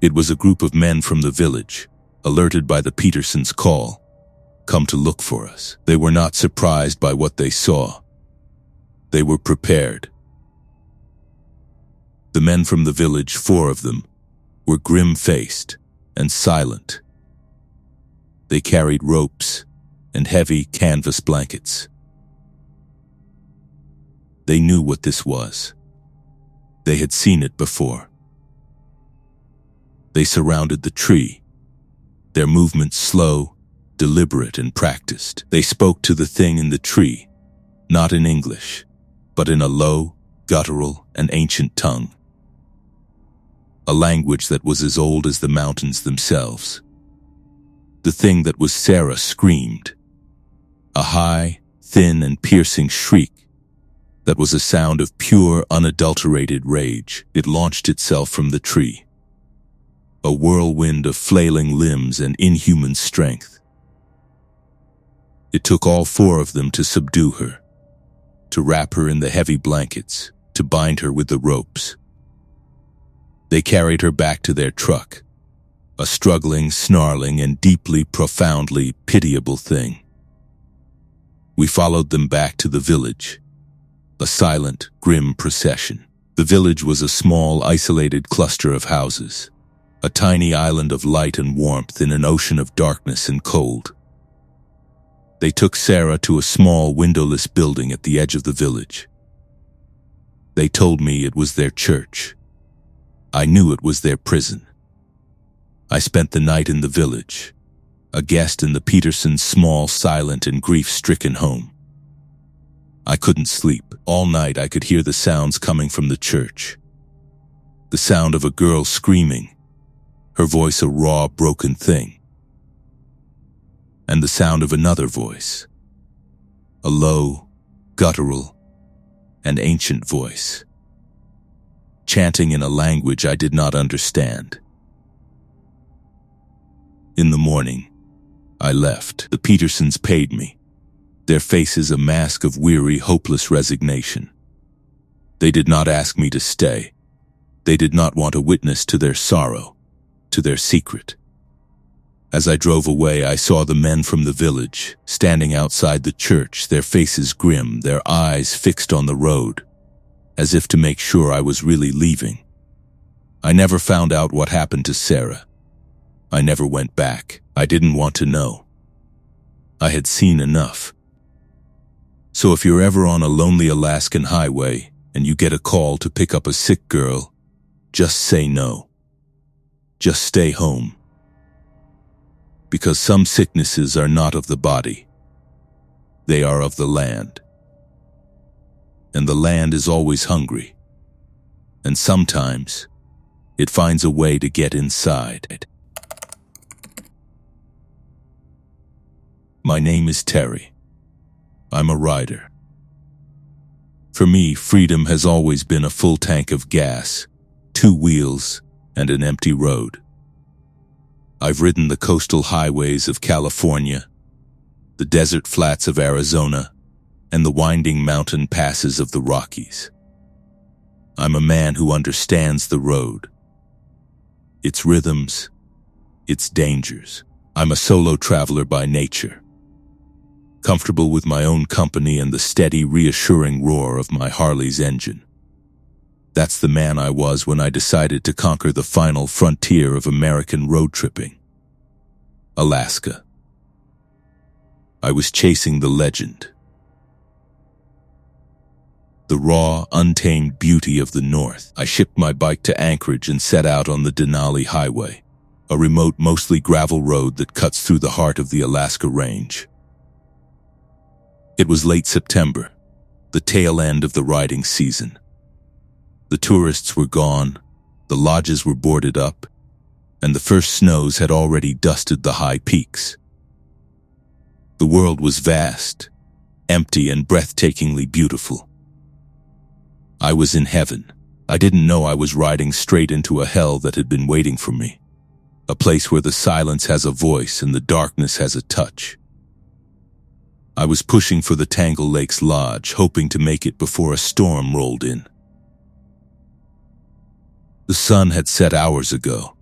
It was a group of men from the village, alerted by the Petersons' call, come to look for us. They were not surprised by what they saw. They were prepared. The men from the village, 4 of them, were grim-faced and silent. They carried ropes and heavy canvas blankets. They knew what this was. They had seen it before. They surrounded the tree, their movements slow, deliberate, and practiced. They spoke to the thing in the tree, not in English, but in a low, guttural, and ancient tongue. A language that was as old as the mountains themselves. The thing that was Sarah screamed, a high, thin, and piercing shriek that was a sound of pure, unadulterated rage. It launched itself from the tree, a whirlwind of flailing limbs and inhuman strength. It took all 4 of them to subdue her, to wrap her in the heavy blankets, to bind her with the ropes. They carried her back to their truck, a struggling, snarling, and deeply, profoundly pitiable thing. We followed them back to the village, a silent, grim procession. The village was a small, isolated cluster of houses, a tiny island of light and warmth in an ocean of darkness and cold. They took Sarah to a small, windowless building at the edge of the village. They told me it was their church. I knew it was their prison. I spent the night in the village, a guest in the Petersons' small, silent, and grief-stricken home. I couldn't sleep. All night I could hear the sounds coming from the church. The sound of a girl screaming, her voice a raw, broken thing. And the sound of another voice, a low, guttural, and ancient voice, chanting in a language I did not understand. In the morning, I left. The Petersons paid me, their faces a mask of weary, hopeless resignation. They did not ask me to stay. They did not want a witness to their sorrow, to their secret. As I drove away, I saw the men from the village, standing outside the church, their faces grim, their eyes fixed on the road, as if to make sure I was really leaving. I never found out what happened to Sarah. I never went back. I didn't want to know. I had seen enough. So if you're ever on a lonely Alaskan highway and you get a call to pick up a sick girl, just say no. Just stay home. Because some sicknesses are not of the body. They are of the land. And the land is always hungry. And sometimes it finds a way to get inside. My name is Terry. I'm a rider. For me, freedom has always been a full tank of gas, 2 wheels, and an empty road. I've ridden the coastal highways of California, the desert flats of Arizona, and the winding mountain passes of the Rockies. I'm a man who understands the road, its rhythms, its dangers. I'm a solo traveler by nature, comfortable with my own company and the steady, reassuring roar of my Harley's engine. That's the man I was when I decided to conquer the final frontier of American road tripping. Alaska. I was chasing the legend. The raw, untamed beauty of the North. I shipped my bike to Anchorage and set out on the Denali Highway, a remote, mostly gravel road that cuts through the heart of the Alaska Range. It was late September, the tail end of the riding season. The tourists were gone, the lodges were boarded up, and the first snows had already dusted the high peaks. The world was vast, empty, and breathtakingly beautiful. I was in heaven. I didn't know I was riding straight into a hell that had been waiting for me, a place where the silence has a voice and the darkness has a touch. I was pushing for the Tangle Lakes Lodge, hoping to make it before a storm rolled in. The sun had set hours ago,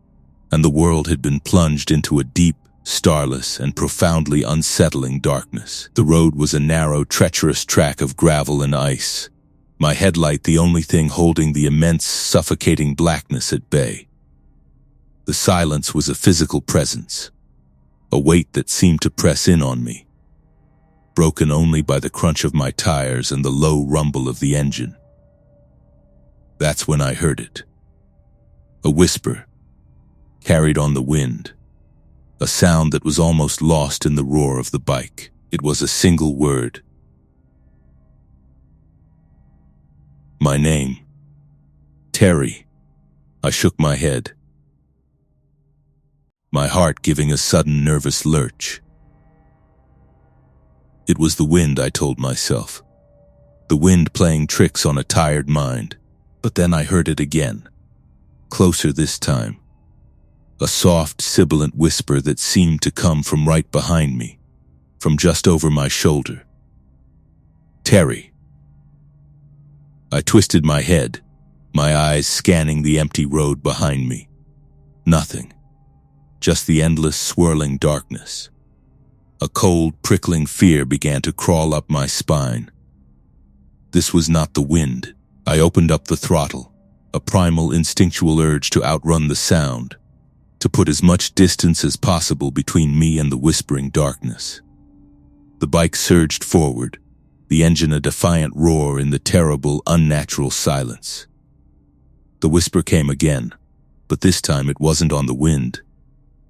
and the world had been plunged into a deep, starless, and profoundly unsettling darkness. The road was a narrow, treacherous track of gravel and ice, my headlight the only thing holding the immense, suffocating blackness at bay. The silence was a physical presence, a weight that seemed to press in on me, broken only by the crunch of my tires and the low rumble of the engine. That's when I heard it. A whisper, carried on the wind, a sound that was almost lost in the roar of the bike. It was a single word. My name. Terry. I shook my head, my heart giving a sudden nervous lurch. It was the wind, I told myself. The wind playing tricks on a tired mind. But then I heard it again. Closer this time. A soft, sibilant whisper that seemed to come from right behind me, from just over my shoulder. Terry. I twisted my head, my eyes scanning the empty road behind me. Nothing. Just the endless, swirling darkness. A cold, prickling fear began to crawl up my spine. This was not the wind. I opened up the throttle, a primal, instinctual urge to outrun the sound, to put as much distance as possible between me and the whispering darkness. The bike surged forward, the engine a defiant roar in the terrible, unnatural silence. The whisper came again, but this time it wasn't on the wind.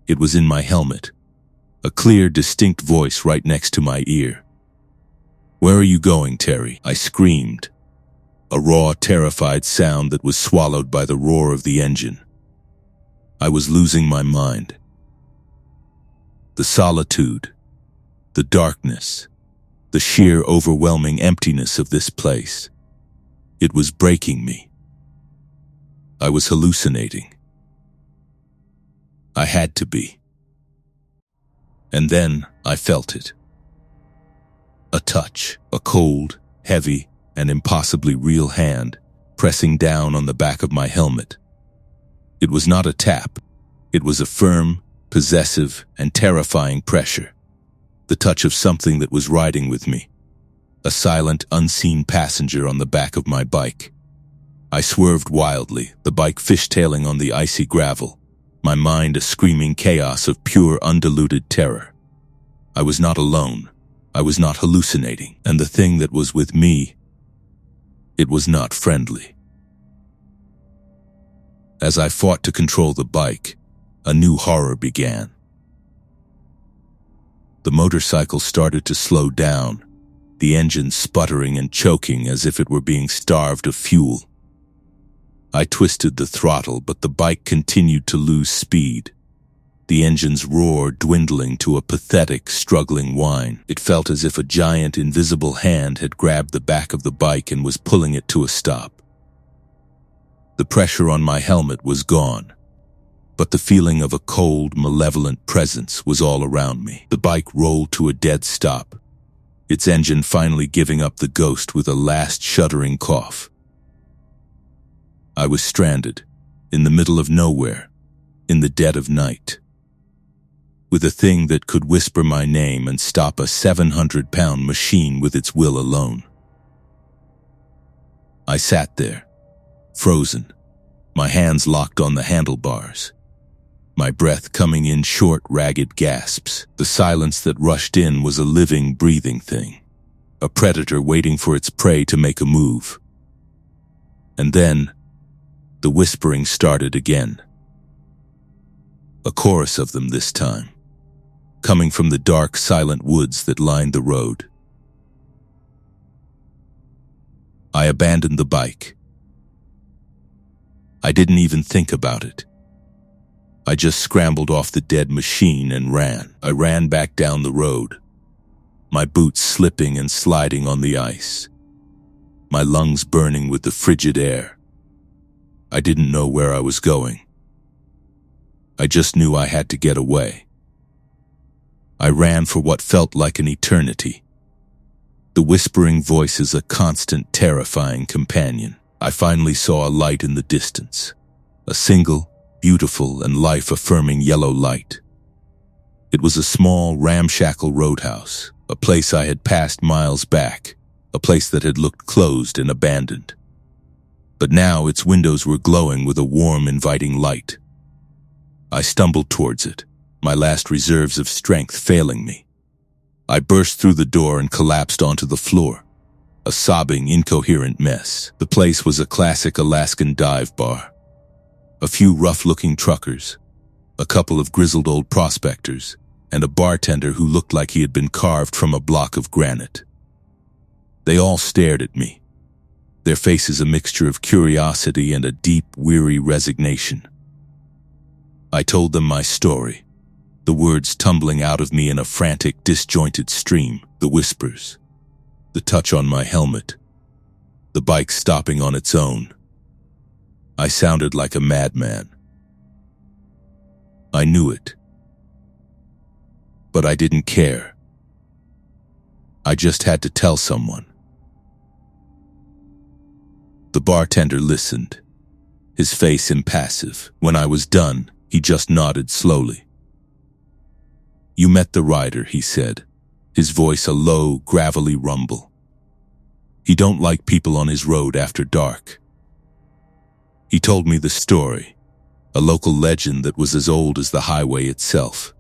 It was in my helmet, a clear, distinct voice right next to my ear. "Where are you going, Terry?" I screamed, a raw, terrified sound that was swallowed by the roar of the engine. I was losing my mind. The solitude, the darkness, the sheer overwhelming emptiness of this place. It was breaking me. I was hallucinating. I had to be. And then I felt it. A touch, a cold, heavy, and impossibly real hand pressing down on the back of my helmet. It was not a tap. It was a firm, possessive, and terrifying pressure. The touch of something that was riding with me. A silent, unseen passenger on the back of my bike. I swerved wildly, the bike fishtailing on the icy gravel, my mind a screaming chaos of pure, undiluted terror. I was not alone. I was not hallucinating, and the thing that was with me, it was not friendly. As I fought to control the bike, a new horror began. The motorcycle started to slow down, the engine sputtering and choking as if it were being starved of fuel. I twisted the throttle, but the bike continued to lose speed, the engine's roar dwindling to a pathetic, struggling whine. It felt as if a giant, invisible hand had grabbed the back of the bike and was pulling it to a stop. The pressure on my helmet was gone, but the feeling of a cold, malevolent presence was all around me. The bike rolled to a dead stop, its engine finally giving up the ghost with a last shuddering cough. I was stranded, in the middle of nowhere, in the dead of night, with a thing that could whisper my name and stop a 700-pound machine with its will alone. I sat there, frozen, my hands locked on the handlebars, my breath coming in short, ragged gasps. The silence that rushed in was a living, breathing thing, a predator waiting for its prey to make a move. And then, the whispering started again. A chorus of them this time, coming from the dark, silent woods that lined the road. I abandoned the bike. I didn't even think about it. I just scrambled off the dead machine and ran. I ran back down the road, my boots slipping and sliding on the ice, my lungs burning with the frigid air. I didn't know where I was going. I just knew I had to get away. I ran for what felt like an eternity. The whispering voice is a constant, terrifying companion. I finally saw a light in the distance, a single, beautiful, and life-affirming yellow light. It was a small, ramshackle roadhouse, a place I had passed miles back, a place that had looked closed and abandoned. But now its windows were glowing with a warm, inviting light. I stumbled towards it, my last reserves of strength failing me. I burst through the door and collapsed onto the floor, a sobbing, incoherent mess. The place was a classic Alaskan dive bar. A few rough-looking truckers, a couple of grizzled old prospectors, and a bartender who looked like he had been carved from a block of granite. They all stared at me, their faces a mixture of curiosity and a deep, weary resignation. I told them my story, the words tumbling out of me in a frantic, disjointed stream, the whispers, the touch on my helmet, the bike stopping on its own. I sounded like a madman. I knew it. But I didn't care. I just had to tell someone. The bartender listened, his face impassive. When I was done, he just nodded slowly. "You met the rider," he said, his voice a low, gravelly rumble. "He don't like people on his road after dark." He told me the story, a local legend that was as old as the highway itself.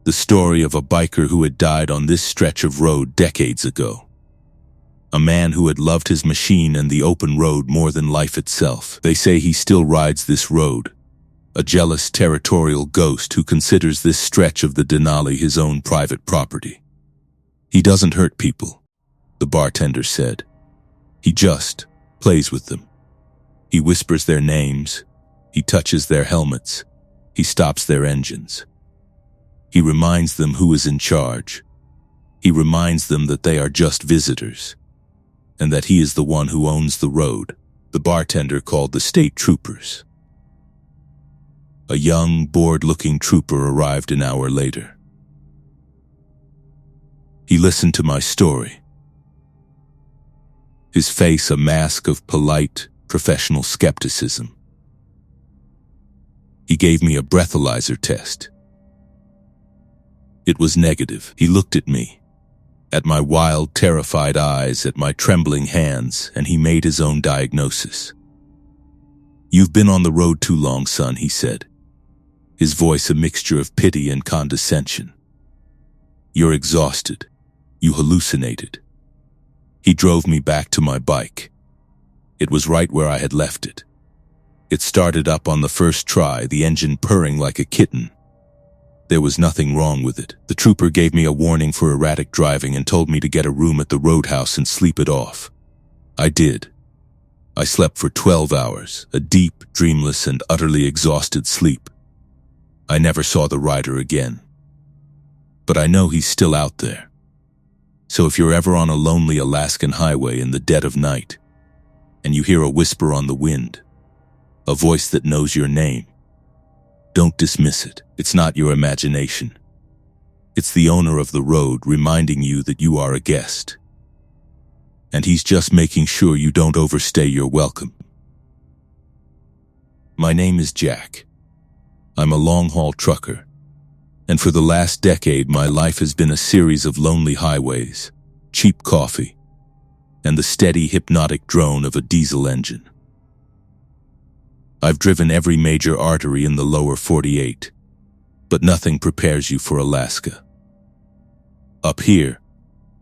The story of a biker who had died on this stretch of road decades ago. A man who had loved his machine and the open road more than life itself. They say he still rides this road, a jealous, territorial ghost who considers this stretch of the Denali his own private property. "He doesn't hurt people," the bartender said. "He just plays with them. He whispers their names, he touches their helmets, he stops their engines. He reminds them who is in charge. He reminds them that they are just visitors, and that he is the one who owns the road." The bartender called the state troopers. A young, bored-looking trooper arrived an hour later. He listened to my story, his face a mask of polite, professional skepticism. He gave me a breathalyzer test. It was negative. He looked at me, at my wild, terrified eyes, at my trembling hands, and he made his own diagnosis. "You've been on the road too long, son," he said, his voice a mixture of pity and condescension. "You're exhausted. You hallucinated." He drove me back to my bike. It was right where I had left it. It started up on the first try, the engine purring like a kitten. There was nothing wrong with it. The trooper gave me a warning for erratic driving and told me to get a room at the roadhouse and sleep it off. I did. I slept for 12 hours, a deep, dreamless, and utterly exhausted sleep. I never saw the rider again. But I know he's still out there. So if you're ever on a lonely Alaskan highway in the dead of night, and you hear a whisper on the wind, a voice that knows your name, don't dismiss it. It's not your imagination. It's the owner of the road reminding you that you are a guest. And he's just making sure you don't overstay your welcome. My name is Jack. I'm a long-haul trucker, and for the last decade my life has been a series of lonely highways, cheap coffee, and the steady, hypnotic drone of a diesel engine. I've driven every major artery in the lower 48, but nothing prepares you for Alaska. Up here,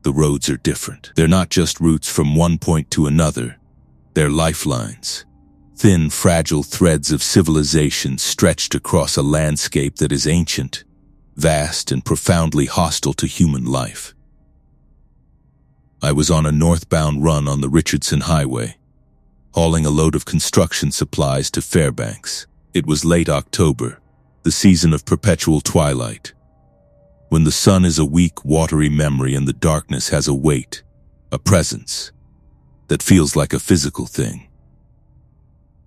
the roads are different. They're not just routes from one point to another, they're lifelines. Thin, fragile threads of civilization stretched across a landscape that is ancient, vast, and profoundly hostile to human life. I was on a northbound run on the Richardson Highway, hauling a load of construction supplies to Fairbanks. It was late October, the season of perpetual twilight, when the sun is a weak, watery memory and the darkness has a weight, a presence, that feels like a physical thing.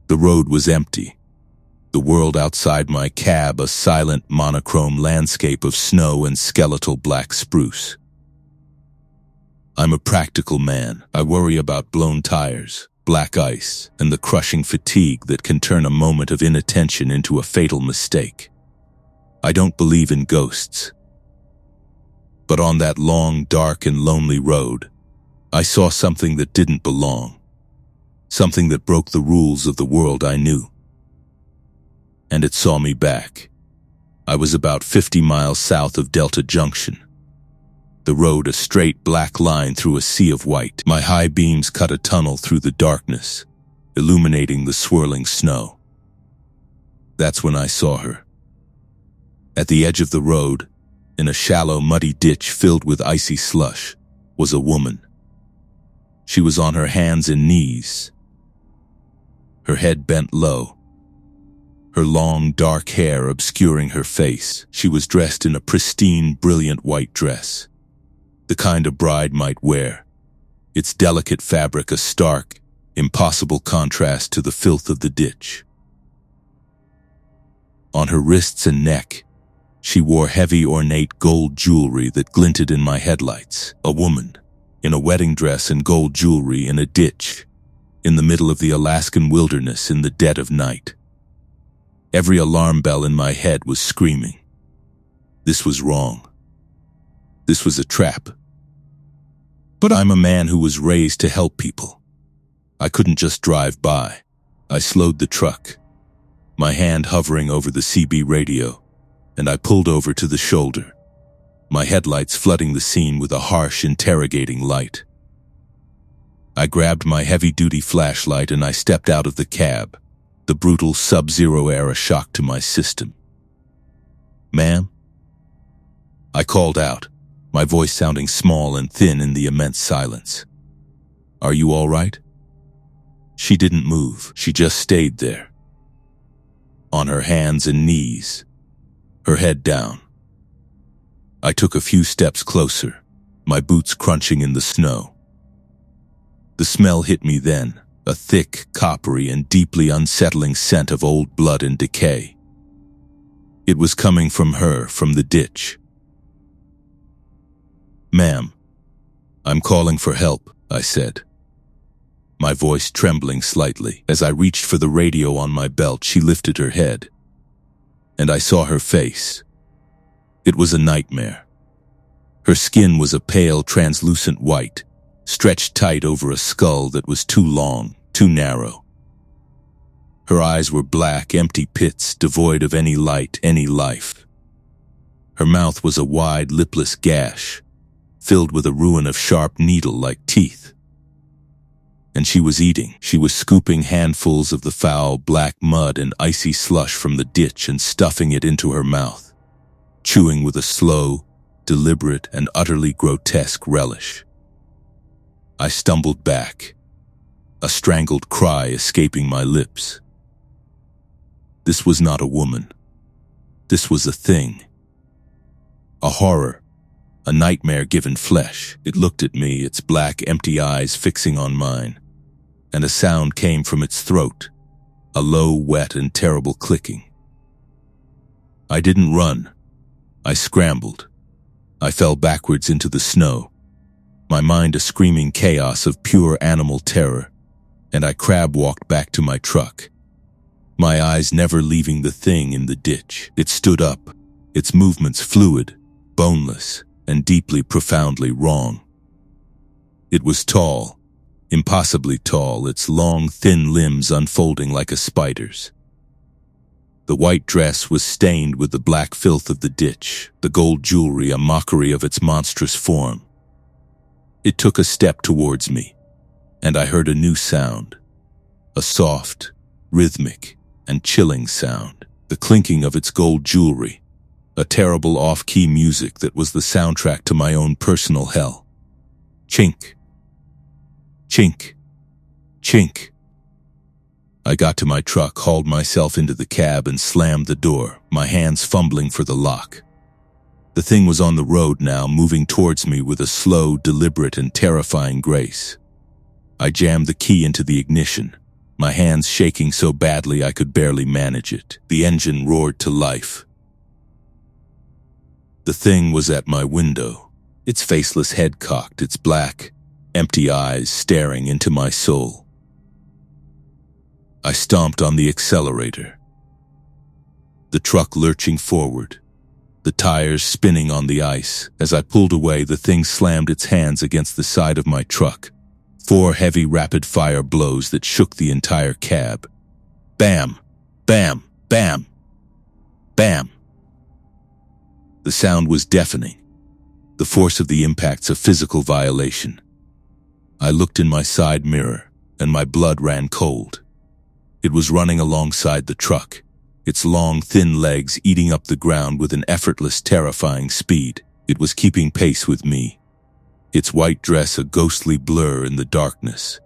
The road was empty, the world outside my cab a silent, monochrome landscape of snow and skeletal black spruce. I'm a practical man. I worry about blown tires, black ice, and the crushing fatigue that can turn a moment of inattention into a fatal mistake. I don't believe in ghosts. But on that long, dark, and lonely road, I saw something that didn't belong. Something that broke the rules of the world I knew. And it saw me back. I was about 50 miles south of Delta Junction. The road a straight black line through a sea of white. My high beams cut a tunnel through the darkness, illuminating the swirling snow. That's when I saw her. At the edge of the road, in a shallow, muddy ditch filled with icy slush, was a woman. She was on her hands and knees, her head bent low, her long, dark hair obscuring her face. She was dressed in a pristine, brilliant white dress, the kind a bride might wear, its delicate fabric a stark, impossible contrast to the filth of the ditch. On her wrists and neck, she wore heavy, ornate gold jewelry that glinted in my headlights. A woman, in a wedding dress and gold jewelry in a ditch, in the middle of the Alaskan wilderness in the dead of night. Every alarm bell in my head was screaming. This was wrong. This was a trap. But I'm a man who was raised to help people. I couldn't just drive by. I slowed the truck, my hand hovering over the CB radio, and I pulled over to the shoulder, my headlights flooding the scene with a harsh, interrogating light. I grabbed my heavy-duty flashlight and I stepped out of the cab, the brutal sub-zero air a shock to my system. "Ma'am?" I called out, my voice sounding small and thin in the immense silence. "Are you all right?" She didn't move. She just stayed there, on her hands and knees, her head down. I took a few steps closer, my boots crunching in the snow. The smell hit me then, a thick, coppery, and deeply unsettling scent of old blood and decay. It was coming from her, from the ditch. "Ma'am, I'm calling for help," I said, my voice trembling slightly. As I reached for the radio on my belt, she lifted her head, and I saw her face. It was a nightmare. Her skin was a pale, translucent white, stretched tight over a skull that was too long, too narrow. Her eyes were black, empty pits, devoid of any light, any life. Her mouth was a wide, lipless gash, filled with a ruin of sharp needle-like teeth. And she was eating. She was scooping handfuls of the foul, black mud and icy slush from the ditch and stuffing it into her mouth, chewing with a slow, deliberate, and utterly grotesque relish. I stumbled back, a strangled cry escaping my lips. This was not a woman. This was a thing. A horror, a nightmare given flesh. It looked at me, its black, empty eyes fixing on mine, and a sound came from its throat, a low, wet, and terrible clicking. I didn't run. I scrambled. I fell backwards into the snow, my mind a screaming chaos of pure animal terror, and I crab-walked back to my truck, my eyes never leaving the thing in the ditch. It stood up, its movements fluid, boneless, and deeply, profoundly wrong. It was tall, impossibly tall, its long, thin limbs unfolding like a spider's, The white dress was stained with the black filth of the ditch, the gold jewelry a mockery of its monstrous form. It took a step towards me, and I heard a new sound, a soft, rhythmic, and chilling sound, the clinking of its gold jewelry, a terrible off-key music that was the soundtrack to my own personal hell. Chink. Chink. Chink. I got to my truck, hauled myself into the cab, and slammed the door, my hands fumbling for the lock. The thing was on the road now, moving towards me with a slow, deliberate, and terrifying grace. I jammed the key into the ignition, my hands shaking so badly I could barely manage it. The engine roared to life. The thing was at my window, its faceless head cocked, its black, empty eyes staring into my soul. I stomped on the accelerator, the truck lurching forward, the tires spinning on the ice. As I pulled away, the thing slammed its hands against the side of my truck, 4 heavy rapid-fire blows that shook the entire cab. Bam! Bam! Bam! Bam! The sound was deafening, the force of the impacts a physical violation. I looked in my side mirror, and my blood ran cold. It was running alongside the truck, its long, thin legs eating up the ground with an effortless, terrifying speed. It was keeping pace with me, its white dress a ghostly blur in the darkness,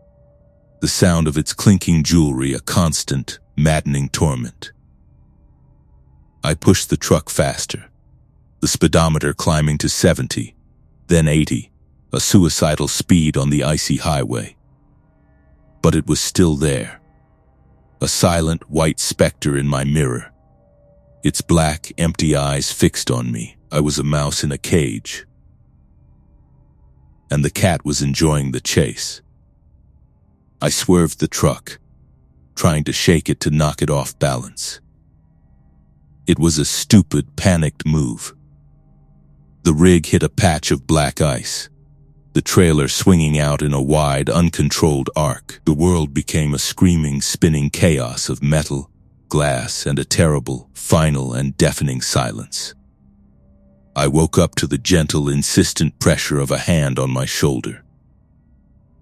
the sound of its clinking jewelry a constant, maddening torment. I pushed the truck faster, the speedometer climbing to 70, then 80, a suicidal speed on the icy highway. But it was still there, a silent white specter in my mirror, its black, empty eyes fixed on me. I was a mouse in a cage, and the cat was enjoying the chase. I swerved the truck, trying to shake it to knock it off balance. It was a stupid, panicked move. The rig hit a patch of black ice, the trailer swinging out in a wide, uncontrolled arc. The world became a screaming, spinning chaos of metal, glass, and a terrible, final, and deafening silence. I woke up to the gentle, insistent pressure of a hand on my shoulder.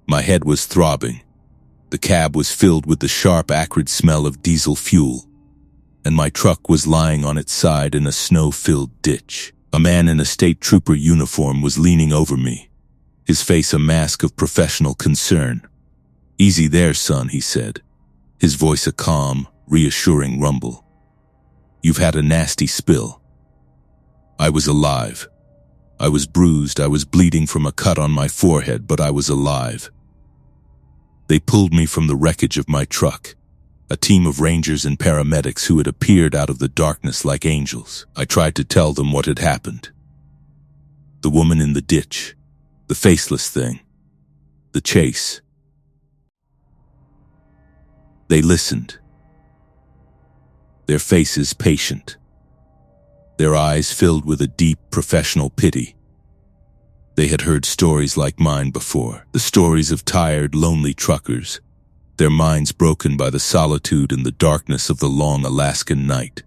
My head was throbbing. The cab was filled with the sharp, acrid smell of diesel fuel, and my truck was lying on its side in a snow-filled ditch. A man in a state trooper uniform was leaning over me, his face a mask of professional concern. "Easy there, son," he said, his voice a calm, reassuring rumble. "You've had a nasty spill." I was alive. I was bruised, I was bleeding from a cut on my forehead, but I was alive. They pulled me from the wreckage of my truck, a team of rangers and paramedics who had appeared out of the darkness like angels. I tried to tell them what had happened. The woman in the ditch, the faceless thing, the chase. They listened, their faces patient, their eyes filled with a deep professional pity. They had heard stories like mine before, the stories of tired, lonely truckers, their minds broken by the solitude and the darkness of the long Alaskan night.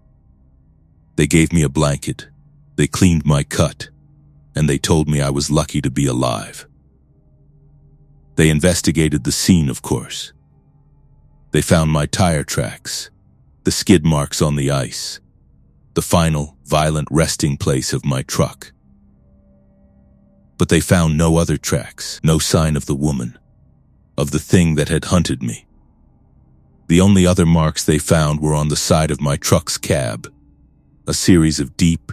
They gave me a blanket, they cleaned my cut, and they told me I was lucky to be alive. They investigated the scene, of course. They found my tire tracks, the skid marks on the ice, the final, violent resting place of my truck. But they found no other tracks, no sign of the woman, of the thing that had hunted me. The only other marks they found were on the side of my truck's cab, a series of deep,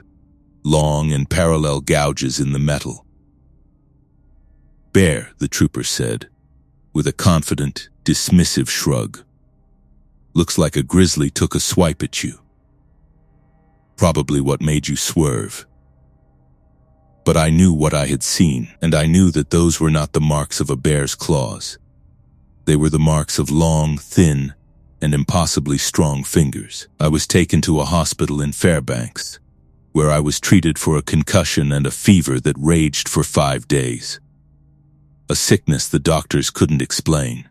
long and parallel gouges in the metal. "Bear," the trooper said, with a confident, dismissive shrug. "Looks like a grizzly took a swipe at you. Probably what made you swerve." But I knew what I had seen, and I knew that those were not the marks of a bear's claws. They were the marks of long, thin, and impossibly strong fingers. I was taken to a hospital in Fairbanks, where I was treated for a concussion and a fever that raged for 5 days. A sickness the doctors couldn't explain.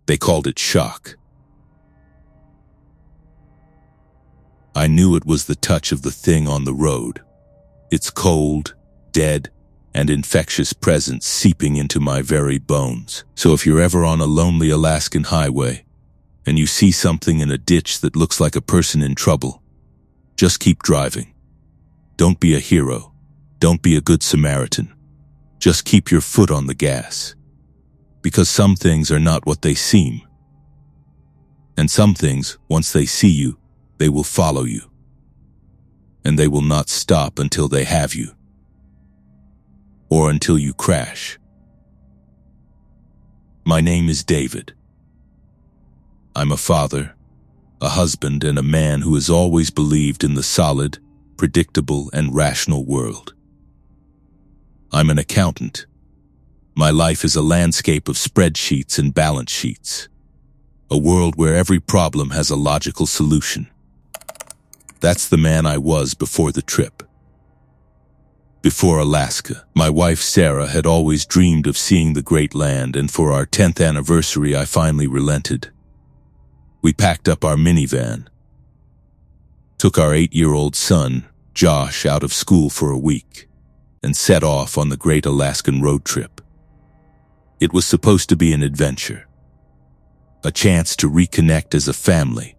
They called it shock. I knew it was the touch of the thing on the road. Its cold, dead, and infectious presence seeping into my very bones. So if you're ever on a lonely Alaskan highway, and you see something in a ditch that looks like a person in trouble, just keep driving. Don't be a hero. Don't be a good Samaritan. Just keep your foot on the gas. Because some things are not what they seem. And some things, once they see you, they will follow you. And they will not stop until they have you. Or until you crash. My name is David. I'm a father, a husband, and a man who has always believed in the solid, predictable, and rational world. I'm an accountant. My life is a landscape of spreadsheets and balance sheets. A world where every problem has a logical solution. That's the man I was before the trip. Before Alaska, my wife Sarah had always dreamed of seeing the great land, and for our 10th anniversary I finally relented. We packed up our minivan, took our 8-year-old son, Josh, out of school for a week, and set off on the great Alaskan road trip. It was supposed to be an adventure, a chance to reconnect as a family,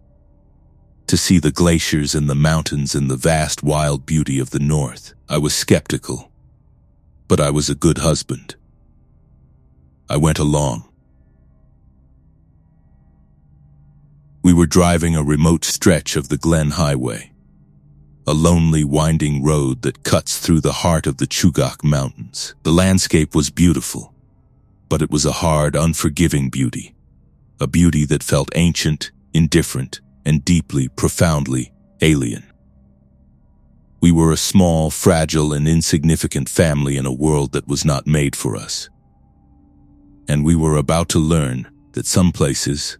to see the glaciers and the mountains and the vast wild beauty of the north. I was skeptical, but I was a good husband. I went along. We were driving a remote stretch of the Glen Highway, a lonely, winding road that cuts through the heart of the Chugach Mountains. The landscape was beautiful, but it was a hard, unforgiving beauty, a beauty that felt ancient, indifferent, and deeply, profoundly alien. We were a small, fragile, and insignificant family in a world that was not made for us. And we were about to learn that some places,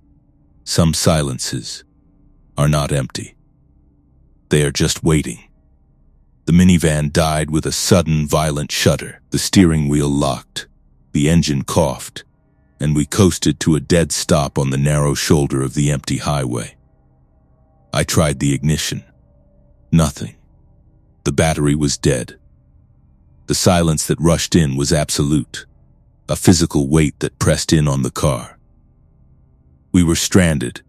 some silences, are not empty. They are just waiting. The minivan died with a sudden, violent shudder. The steering wheel locked, the engine coughed, and we coasted to a dead stop on the narrow shoulder of the empty highway. I tried the ignition. Nothing. The battery was dead. The silence that rushed in was absolute, a physical weight that pressed in on the car. We were stranded,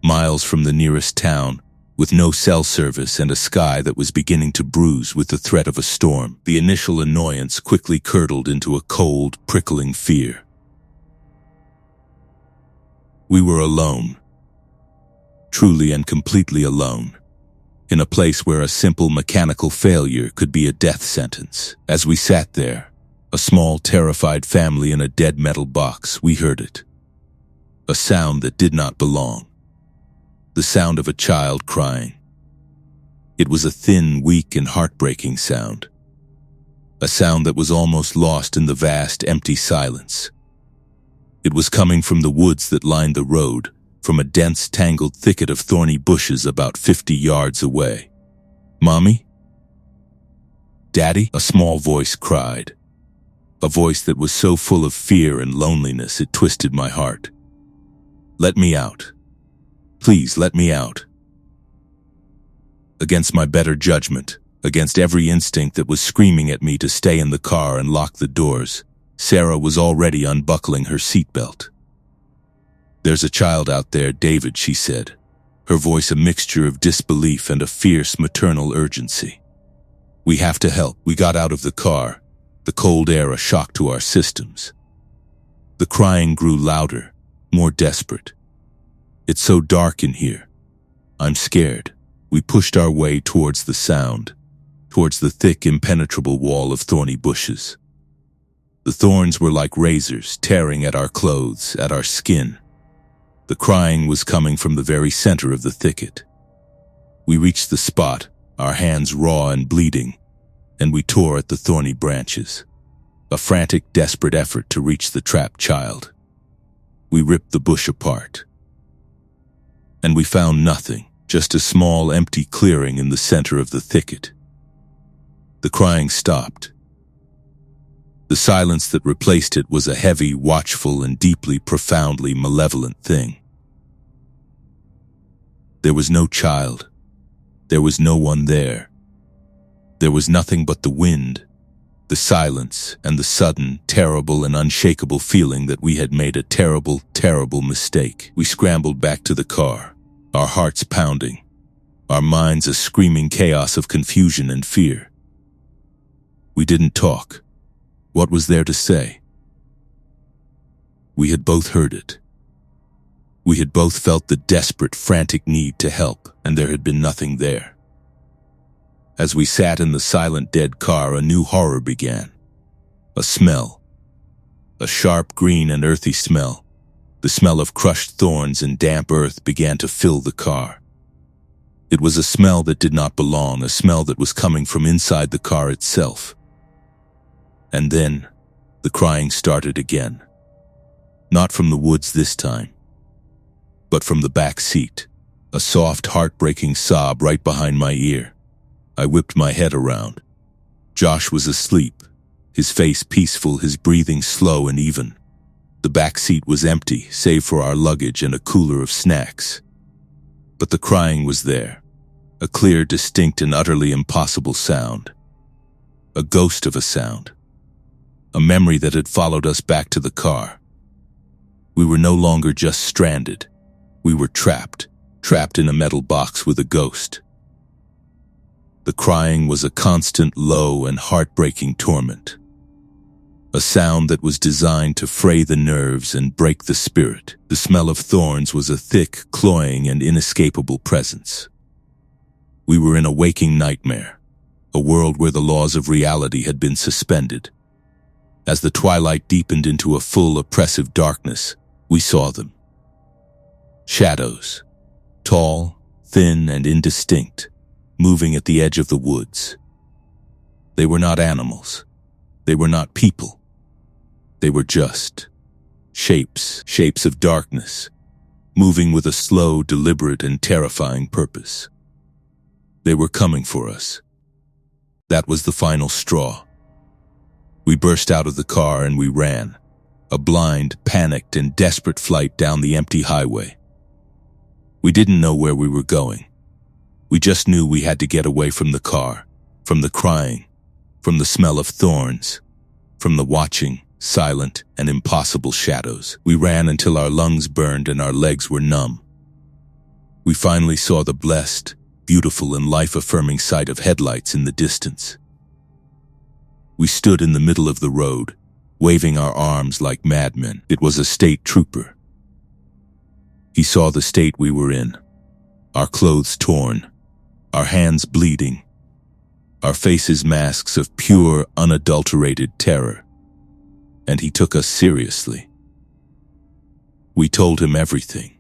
miles from the nearest town, with no cell service and a sky that was beginning to bruise with the threat of a storm. The initial annoyance quickly curdled into a cold, prickling fear. We were alone. Truly and completely alone, in a place where a simple mechanical failure could be a death sentence. As we sat there, a small, terrified family in a dead metal box, we heard it. A sound that did not belong. The sound of a child crying. It was a thin, weak, and heartbreaking sound. A sound that was almost lost in the vast, empty silence. It was coming from the woods that lined the road, from a dense, tangled thicket of thorny bushes about 50 yards away. "Mommy? Daddy?" a small voice cried. A voice that was so full of fear and loneliness it twisted my heart. "Let me out. Please let me out." Against my better judgment, against every instinct that was screaming at me to stay in the car and lock the doors, Sarah was already unbuckling her seatbelt. "There's a child out there, David," she said, her voice a mixture of disbelief and a fierce maternal urgency. "We have to help." We got out of the car, the cold air a shock to our systems. The crying grew louder, more desperate. "It's so dark in here. I'm scared." We pushed our way towards the sound, towards the thick, impenetrable wall of thorny bushes. The thorns were like razors, tearing at our clothes, at our skin. The crying was coming from the very center of the thicket. We reached the spot, our hands raw and bleeding, and we tore at the thorny branches, a frantic, desperate effort to reach the trapped child. We ripped the bush apart. And we found nothing, just a small, empty clearing in the center of the thicket. The crying stopped. The silence that replaced it was a heavy, watchful, and deeply, profoundly malevolent thing. There was no child, There was no one there. There was nothing but the wind, the silence, and the sudden, terrible and unshakable feeling that we had made a terrible, terrible mistake. We scrambled back to the car, our hearts pounding, our minds a screaming chaos of confusion and fear. We didn't talk. What was there to say? We had both heard it. We had both felt the desperate, frantic need to help, and there had been nothing there. As we sat in the silent, dead car, a new horror began. A smell. A sharp, green and earthy smell. The smell of crushed thorns and damp earth began to fill the car. It was a smell that did not belong, a smell that was coming from inside the car itself. And then, the crying started again. Not from the woods this time, but from the back seat, a soft, heartbreaking sob right behind my ear. I whipped my head around. Josh was asleep, his face peaceful, his breathing slow and even. The back seat was empty, save for our luggage and a cooler of snacks. But the crying was there, a clear, distinct, and utterly impossible sound. A ghost of a sound. A memory that had followed us back to the car. We were no longer just stranded. We were trapped in a metal box with a ghost. The crying was a constant, low, and heartbreaking torment. A sound that was designed to fray the nerves and break the spirit. The smell of thorns was a thick, cloying, and inescapable presence. We were in a waking nightmare, a world where the laws of reality had been suspended. As the twilight deepened into a full, oppressive darkness, we saw them. Shadows, tall, thin, and indistinct, moving at the edge of the woods. They were not animals. They were not people. They were just shapes of darkness, moving with a slow, deliberate, and terrifying purpose. They were coming for us. That was the final straw. We burst out of the car and we ran, a blind, panicked, and desperate flight down the empty highway. We didn't know where we were going. We just knew we had to get away from the car, from the crying, from the smell of thorns, from the watching, silent, and impossible shadows. We ran until our lungs burned and our legs were numb. We finally saw the blessed, beautiful, and life-affirming sight of headlights in the distance. We stood in the middle of the road, waving our arms like madmen. It was a state trooper. He saw the state we were in, our clothes torn, our hands bleeding, our faces masks of pure, unadulterated terror. And he took us seriously. We told him everything.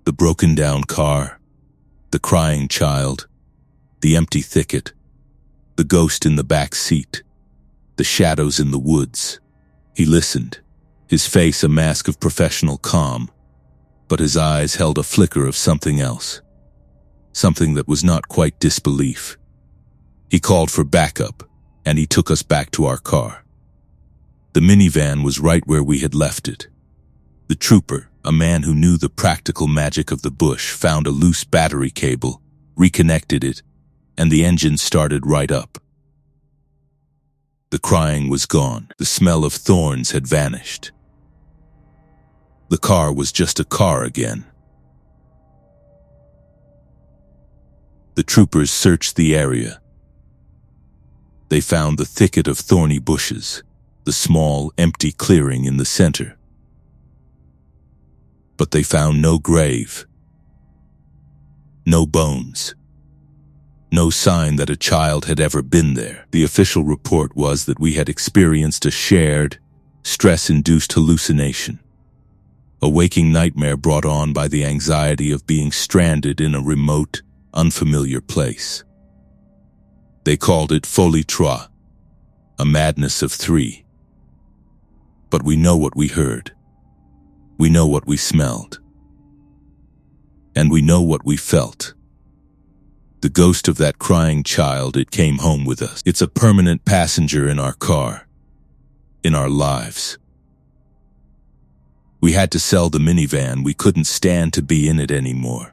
The broken-down car, the crying child, the empty thicket, the ghost in the back seat, the shadows in the woods. He listened, his face a mask of professional calm, but his eyes held a flicker of something else. Something that was not quite disbelief. He called for backup, and he took us back to our car. The minivan was right where we had left it. The trooper, a man who knew the practical magic of the bush, found a loose battery cable, reconnected it, and the engine started right up. The crying was gone. The smell of thorns had vanished. The car was just a car again. The troopers searched the area. They found the thicket of thorny bushes, the small, empty clearing in the center. But they found no grave, no bones, no sign that a child had ever been there. The official report was that we had experienced a shared, stress-induced hallucination, a waking nightmare brought on by the anxiety of being stranded in a remote, unfamiliar place. They called it folie trois, a madness of three. But we know what we heard. We know what we smelled. And we know what we felt. The ghost of that crying child, it came home with us. It's a permanent passenger in our car, in our lives. We had to sell the minivan. We couldn't stand to be in it anymore.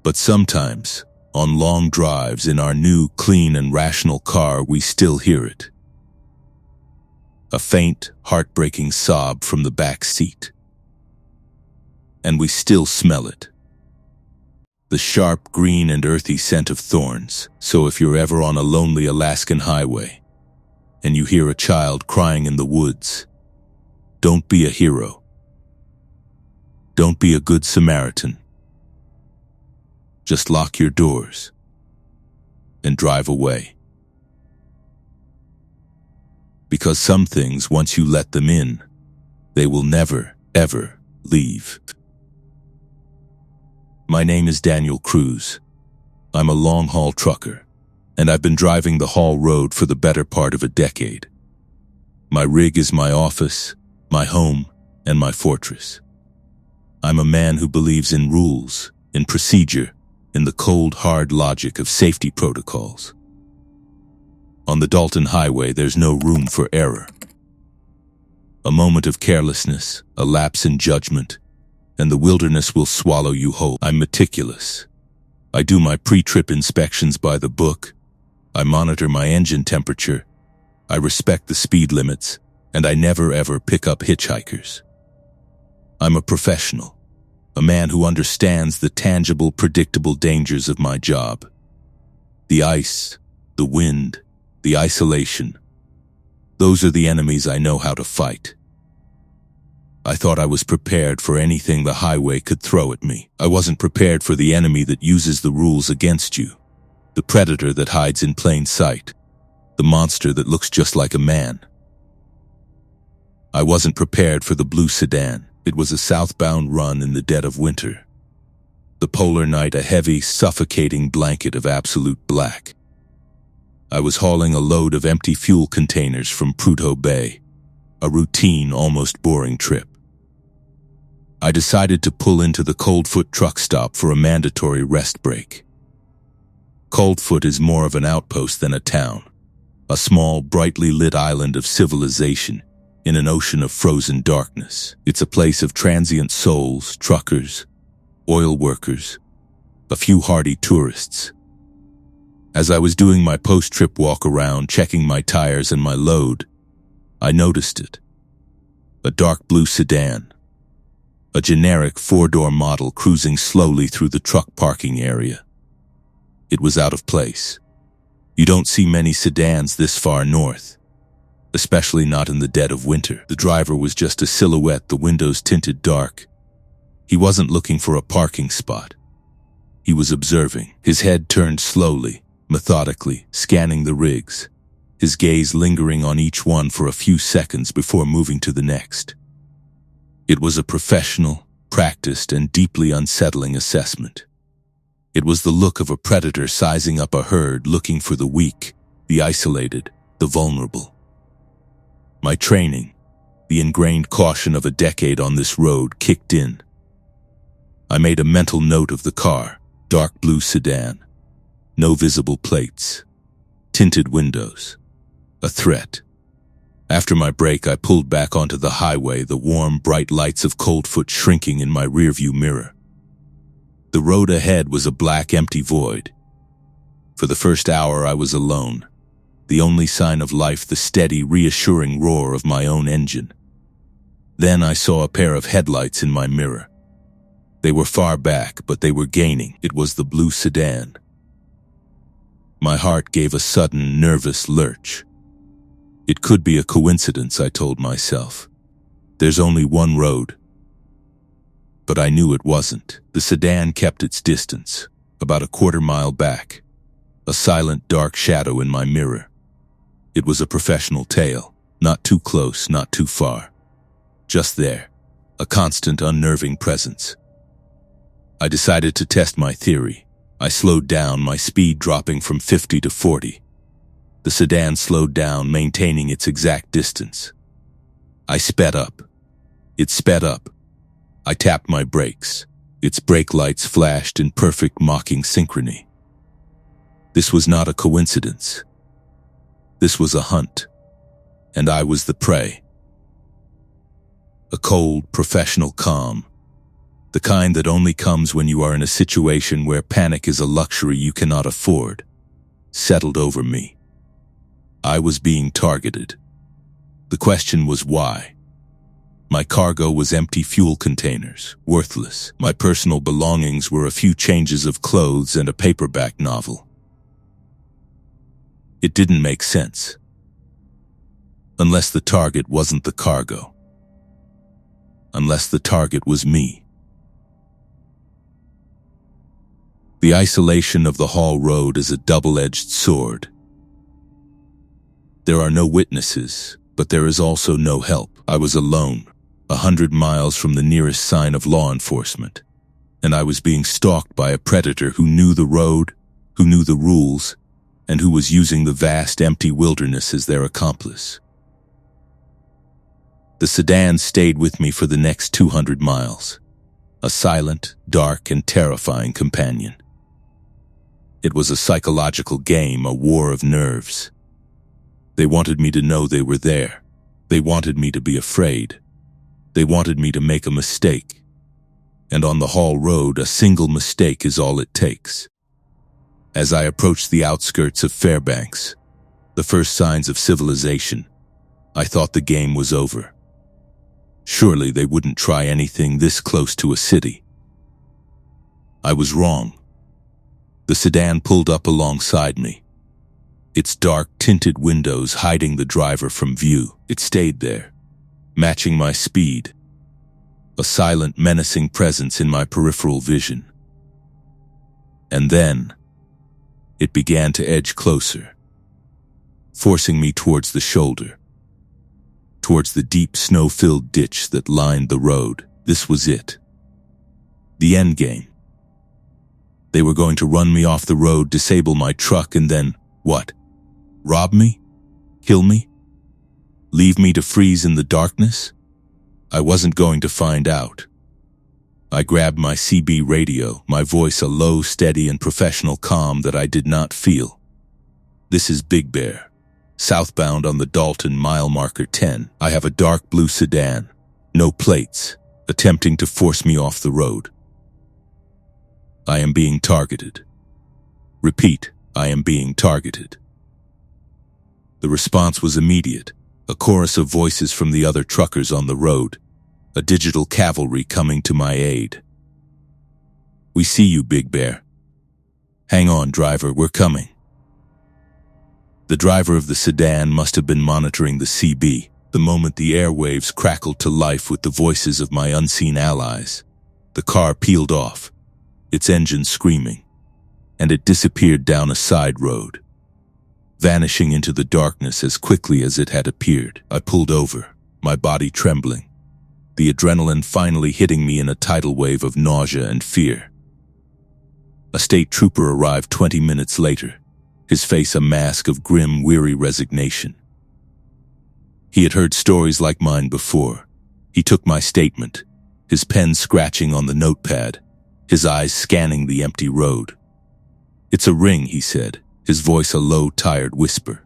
But sometimes, on long drives in our new, clean and rational car, we still hear it. A faint, heartbreaking sob from the back seat. And we still smell it. The sharp, green and earthy scent of thorns. So if you're ever on a lonely Alaskan highway, and you hear a child crying in the woods, don't be a hero. Don't be a good Samaritan. Just lock your doors and drive away. Because some things, once you let them in, they will never, ever leave. My name is Daniel Cruz. I'm a long-haul trucker, and I've been driving the haul road for the better part of a decade. My rig is my office, my home, and my fortress. I'm a man who believes in rules, in procedure, in the cold, hard logic of safety protocols. On the Dalton Highway, there's no room for error. A moment of carelessness, a lapse in judgment, and the wilderness will swallow you whole. I'm meticulous. I do my pre-trip inspections by the book. I monitor my engine temperature. I respect the speed limits, and I never ever pick up hitchhikers. I'm a professional, a man who understands the tangible, predictable dangers of my job. The ice, the wind, the isolation. Those are the enemies I know how to fight. I thought I was prepared for anything the highway could throw at me. I wasn't prepared for the enemy that uses the rules against you, the predator that hides in plain sight, the monster that looks just like a man. I wasn't prepared for the blue sedan. It was a southbound run in the dead of winter. The polar night, a heavy, suffocating blanket of absolute black. I was hauling a load of empty fuel containers from Prudhoe Bay, a routine, almost boring trip. I decided to pull into the Coldfoot truck stop for a mandatory rest break. Coldfoot is more of an outpost than a town, a small, brightly lit island of civilization in an ocean of frozen darkness. It's a place of transient souls, truckers, oil workers, a few hardy tourists. As I was doing my post-trip walk around, checking my tires and my load, I noticed it. A dark blue sedan. A generic four-door model cruising slowly through the truck parking area. It was out of place. You don't see many sedans this far north, especially not in the dead of winter. The driver was just a silhouette, the windows tinted dark. He wasn't looking for a parking spot. He was observing. His head turned slowly, methodically, scanning the rigs, his gaze lingering on each one for a few seconds before moving to the next. It was a professional, practiced, and deeply unsettling assessment. It was the look of a predator sizing up a herd, looking for the weak, the isolated, the vulnerable. My training, the ingrained caution of a decade on this road, kicked in. I made a mental note of the car, dark blue sedan, no visible plates, tinted windows, a threat. After my break, I pulled back onto the highway, the warm, bright lights of Coldfoot shrinking in my rearview mirror. The road ahead was a black, empty void. For the first hour, I was alone. The only sign of life, the steady, reassuring roar of my own engine. Then I saw a pair of headlights in my mirror. They were far back, but they were gaining. It was the blue sedan. My heart gave a sudden, nervous lurch. It could be a coincidence, I told myself. There's only one road. But I knew it wasn't. The sedan kept its distance, about a quarter-mile back, a silent, dark shadow in my mirror. It was a professional tail, not too close, not too far. Just there, a constant, unnerving presence. I decided to test my theory. I slowed down, my speed dropping from 50 to 40. The sedan slowed down, maintaining its exact distance. I sped up. It sped up. I tapped my brakes. Its brake lights flashed in perfect, mocking synchrony. This was not a coincidence. This was a hunt, and I was the prey. A cold, professional calm. The kind that only comes when you are in a situation where panic is a luxury you cannot afford, settled over me. I was being targeted. The question was why. My cargo was empty fuel containers, worthless. My personal belongings were a few changes of clothes and a paperback novel. It didn't make sense. Unless the target wasn't the cargo. Unless the target was me. The isolation of the Hall Road is a double-edged sword. There are no witnesses, but there is also no help. I was alone, 100 miles from the nearest sign of law enforcement, and I was being stalked by a predator who knew the road, who knew the rules, and who was using the vast empty wilderness as their accomplice. The sedan stayed with me for the next 200 miles, a silent, dark, and terrifying companion. It was a psychological game, a war of nerves. They wanted me to know they were there. They wanted me to be afraid. They wanted me to make a mistake. And on the Hall Road, a single mistake is all it takes. As I approached the outskirts of Fairbanks, the first signs of civilization, I thought the game was over. Surely they wouldn't try anything this close to a city. I was wrong. The sedan pulled up alongside me, its dark tinted windows hiding the driver from view. It stayed there, matching my speed, a silent, menacing presence in my peripheral vision. And then, it began to edge closer, forcing me towards the shoulder, towards the deep snow-filled ditch that lined the road. This was it. The endgame. They were going to run me off the road, disable my truck, and then, what? Rob me? Kill me? Leave me to freeze in the darkness? I wasn't going to find out. I grabbed my CB radio, my voice a low, steady, and professional calm that I did not feel. This is Big Bear. Southbound on the Dalton mile marker 10. I have a dark blue sedan, no plates, attempting to force me off the road. I am being targeted. Repeat, I am being targeted. The response was immediate, a chorus of voices from the other truckers on the road, a digital cavalry coming to my aid. We see you, Big Bear. Hang on, driver, we're coming. The driver of the sedan must have been monitoring the CB the moment the airwaves crackled to life with the voices of my unseen allies. The car peeled off, its engine screaming, and it disappeared down a side road, vanishing into the darkness as quickly as it had appeared. I pulled over, my body trembling, the adrenaline finally hitting me in a tidal wave of nausea and fear. A state trooper arrived 20 minutes later, his face a mask of grim, weary resignation. He had heard stories like mine before. He took my statement, his pen scratching on the notepad, his eyes scanning the empty road. It's a ring, he said, his voice a low, tired whisper.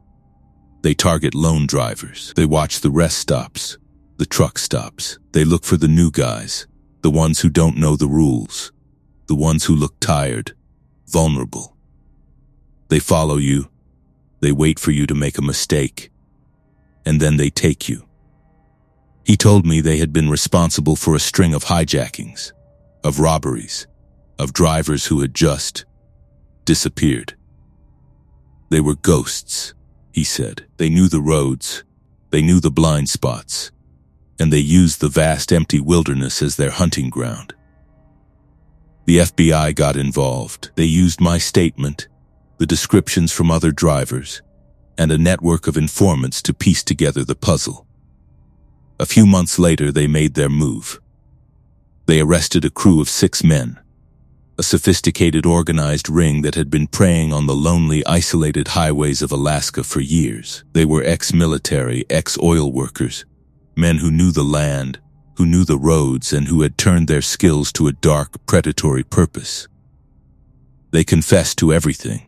They target lone drivers. They watch the rest stops, the truck stops. They look for the new guys, the ones who don't know the rules, the ones who look tired, vulnerable. They follow you, they wait for you to make a mistake, and then they take you. He told me they had been responsible for a string of hijackings, of robberies, of drivers who had just disappeared. They were ghosts, he said. They knew the roads, they knew the blind spots, and they used the vast empty wilderness as their hunting ground. The FBI got involved. They used my statement, the descriptions from other drivers, and a network of informants to piece together the puzzle. A few months later, they made their move. They arrested a crew of 6 men, a sophisticated organized ring that had been preying on the lonely, isolated highways of Alaska for years. They were ex-military, ex-oil workers, men who knew the land, who knew the roads, and who had turned their skills to a dark, predatory purpose. They confessed to everything.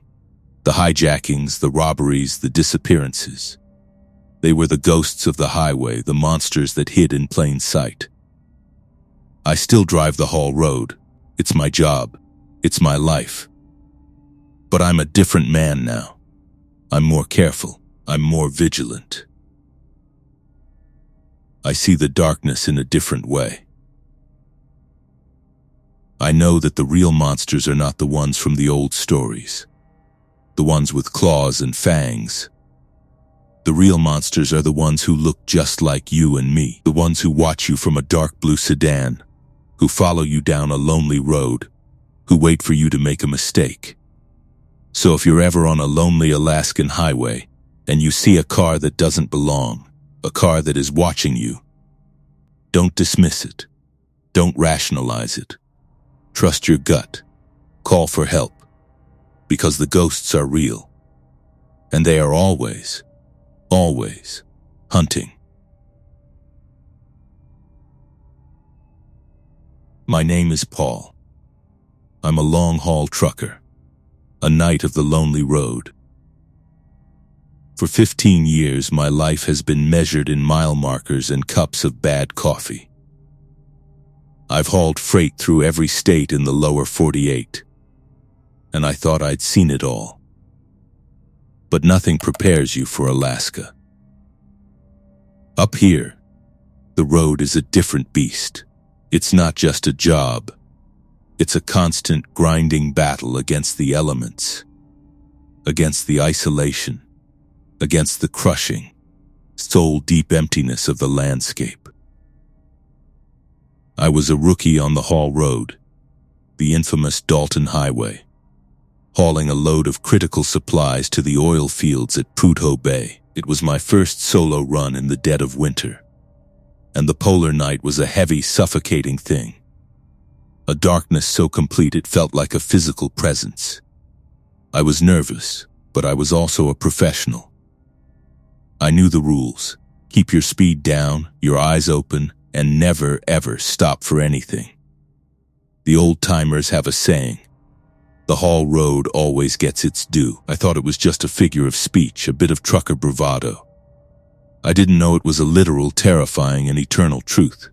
The hijackings, the robberies, the disappearances. They were the ghosts of the highway, the monsters that hid in plain sight. I still drive the haul road. It's my job. It's my life. But I'm a different man now. I'm more careful. I'm more vigilant. I see the darkness in a different way. I know that the real monsters are not the ones from the old stories, the ones with claws and fangs. The real monsters are the ones who look just like you and me, the ones who watch you from a dark blue sedan, who follow you down a lonely road, who wait for you to make a mistake. So if you're ever on a lonely Alaskan highway and you see a car that doesn't belong, a car that is watching you, don't dismiss it. Don't rationalize it. Trust your gut. Call for help. Because the ghosts are real. And they are always hunting. My name is Paul. I'm a long-haul trucker, a knight of the lonely road. For 15 years, my life has been measured in mile markers and cups of bad coffee. I've hauled freight through every state in the lower 48, and I thought I'd seen it all. But nothing prepares you for Alaska. Up here, the road is a different beast. It's not just a job. It's a constant grinding battle against the elements, against the isolation, against the crushing, soul-deep emptiness of the landscape. I was a rookie on the haul road, the infamous Dalton Highway, hauling a load of critical supplies to the oil fields at Prudhoe Bay. It was my first solo run in the dead of winter, and the polar night was a heavy, suffocating thing. A darkness so complete it felt like a physical presence. I was nervous, but I was also a professional. I knew the rules. Keep your speed down, your eyes open, and never, ever stop for anything. The old-timers have a saying, the haul road always gets its due. I thought it was just a figure of speech, a bit of trucker bravado. I didn't know it was a literal, terrifying, and eternal truth.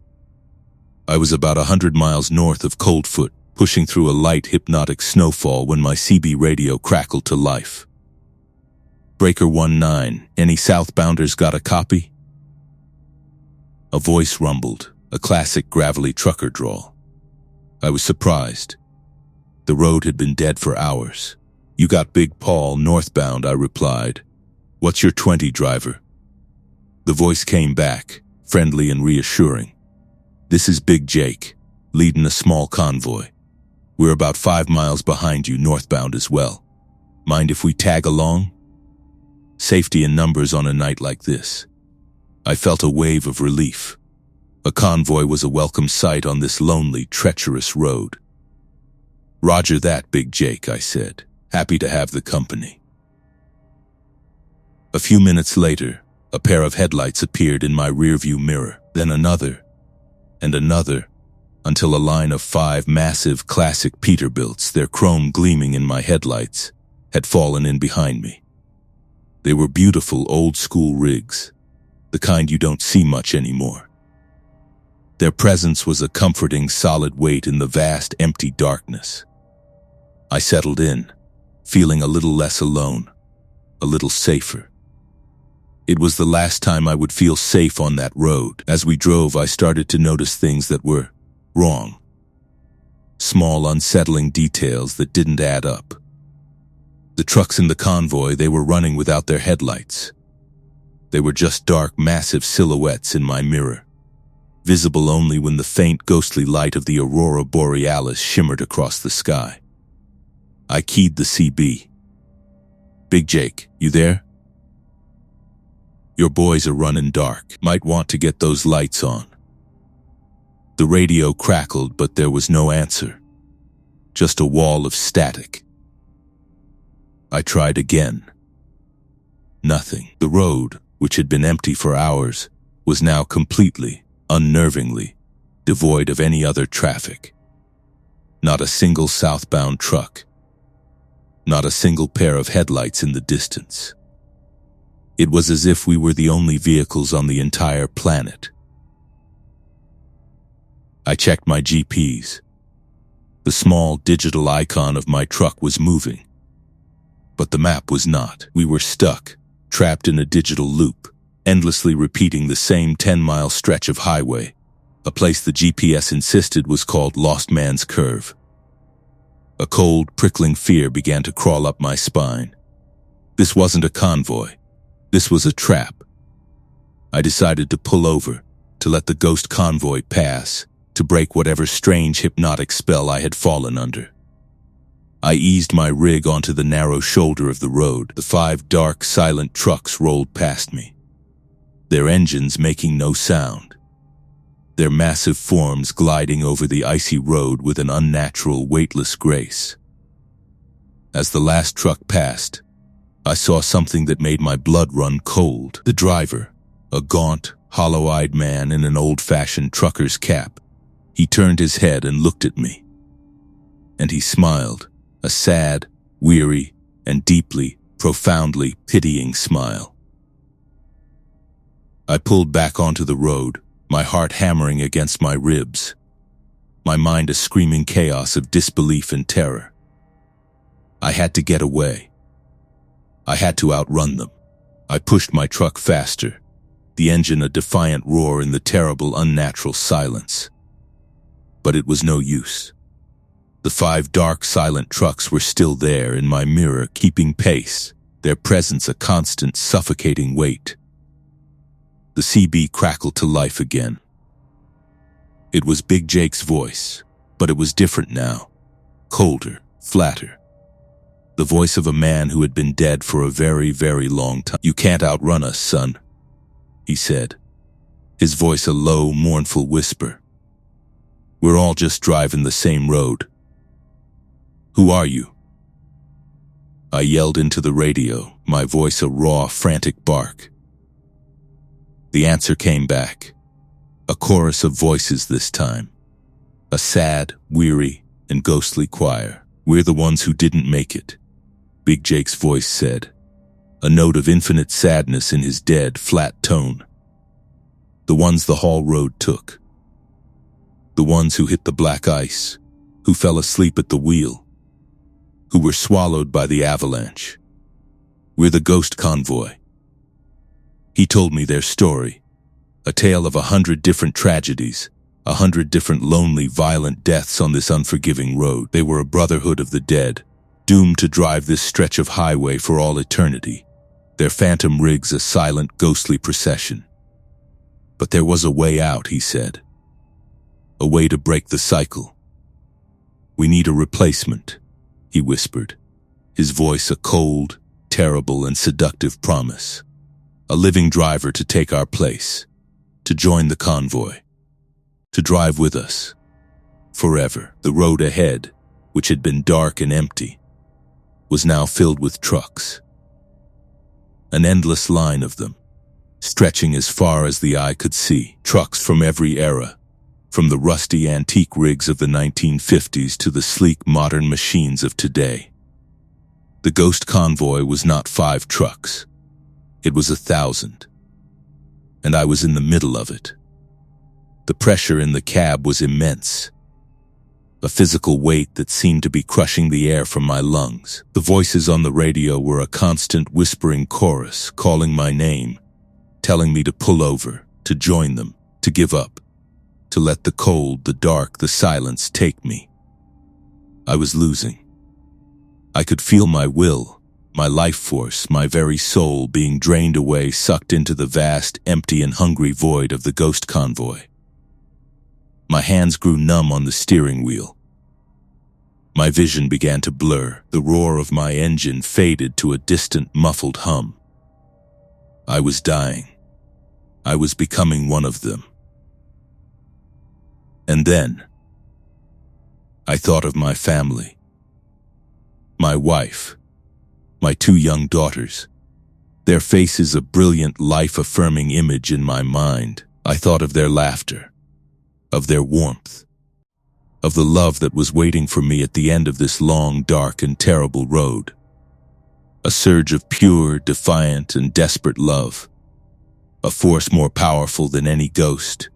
I was about 100 miles north of Coldfoot, pushing through a light, hypnotic snowfall when my CB radio crackled to life. Breaker 19, any southbounders got a copy? A voice rumbled, a classic gravelly trucker drawl. I was surprised. The road had been dead for hours. You got Big Paul, northbound, I replied. What's your 20, driver? The voice came back, friendly and reassuring. This is Big Jake, leading a small convoy. We're about 5 miles behind you, northbound as well. Mind if we tag along? Safety in numbers on a night like this. I felt a wave of relief. A convoy was a welcome sight on this lonely, treacherous road. Roger that, Big Jake, I said, happy to have the company. A few minutes later, a pair of headlights appeared in my rearview mirror, then another, and another, until a line of 5 massive classic Peterbilts, their chrome gleaming in my headlights, had fallen in behind me. They were beautiful old-school rigs, the kind you don't see much anymore. Their presence was a comforting, solid weight in the vast, empty darkness. I settled in, feeling a little less alone, a little safer. It was the last time I would feel safe on that road. As we drove, I started to notice things that were wrong. Small, unsettling details that didn't add up. The trucks in the convoy, they were running without their headlights. They were just dark, massive silhouettes in my mirror, visible only when the faint, ghostly light of the aurora borealis shimmered across the sky. I keyed the CB. Big Jake, you there? Your boys are running dark. Might want to get those lights on. The radio crackled, but there was no answer. Just a wall of static. I tried again. Nothing. The road, which had been empty for hours, was now completely, unnervingly, devoid of any other traffic. Not a single southbound truck. Not a single pair of headlights in the distance. It was as if we were the only vehicles on the entire planet. I checked my GPS. The small digital icon of my truck was moving. But the map was not. We were stuck, trapped in a digital loop, endlessly repeating the same 10-mile stretch of highway, a place the GPS insisted was called Lost Man's Curve. A cold, prickling fear began to crawl up my spine. This wasn't a convoy. This was a trap. I decided to pull over, to let the ghost convoy pass, to break whatever strange hypnotic spell I had fallen under. I eased my rig onto the narrow shoulder of the road. The 5 dark, silent trucks rolled past me, their engines making no sound, their massive forms gliding over the icy road with an unnatural, weightless grace. As the last truck passed, I saw something that made my blood run cold. The driver, a gaunt, hollow-eyed man in an old-fashioned trucker's cap. He turned his head and looked at me. And he smiled, a sad, weary, and deeply, profoundly pitying smile. I pulled back onto the road, my heart hammering against my ribs, my mind a screaming chaos of disbelief and terror. I had to get away. I had to outrun them. I pushed my truck faster, the engine a defiant roar in the terrible, unnatural silence. But it was no use. The 5 dark, silent trucks were still there in my mirror, keeping pace, their presence a constant, suffocating weight. The CB crackled to life again. It was Big Jake's voice, but it was different now, colder, flatter. The voice of a man who had been dead for a very, very long time. "You can't outrun us, son," he said, his voice a low, mournful whisper. "We're all just driving the same road. Who are you?" I yelled into the radio, my voice a raw, frantic bark. The answer came back, a chorus of voices this time, a sad, weary, and ghostly choir. "We're the ones who didn't make it," Big Jake's voice said, a note of infinite sadness in his dead, flat tone. "The ones the haul road took. The ones who hit the black ice, who fell asleep at the wheel, who were swallowed by the avalanche. We're the ghost convoy." He told me their story, a tale of 100 different tragedies, 100 different lonely, violent deaths on this unforgiving road. They were a brotherhood of the dead, doomed to drive this stretch of highway for all eternity, their phantom rigs a silent, ghostly procession. But there was a way out, he said, a way to break the cycle. "We need a replacement," he whispered, his voice a cold, terrible, and seductive promise. "A living driver to take our place, to join the convoy, to drive with us, forever." The road ahead, which had been dark and empty, was now filled with trucks. An endless line of them, stretching as far as the eye could see. Trucks from every era, from the rusty antique rigs of the 1950s to the sleek modern machines of today. The ghost convoy was not 5 trucks. It was 1,000. And I was in the middle of it. The pressure in the cab was immense, a physical weight that seemed to be crushing the air from my lungs. The voices on the radio were a constant whispering chorus, calling my name, telling me to pull over, to join them, to give up, to let the cold, the dark, the silence take me. I was losing. I could feel my will, my life force, my very soul being drained away, sucked into the vast, empty, and hungry void of the ghost convoy. My hands grew numb on the steering wheel. My vision began to blur. The roar of my engine faded to a distant, muffled hum. I was dying. I was becoming one of them. And then, I thought of my family. My wife, my 2 young daughters. Their faces a brilliant, life-affirming image in my mind. I thought of their laughter, of their warmth, of the love that was waiting for me at the end of this long, dark, and terrible road. A surge of pure, defiant, and desperate love. A force more powerful than any ghost,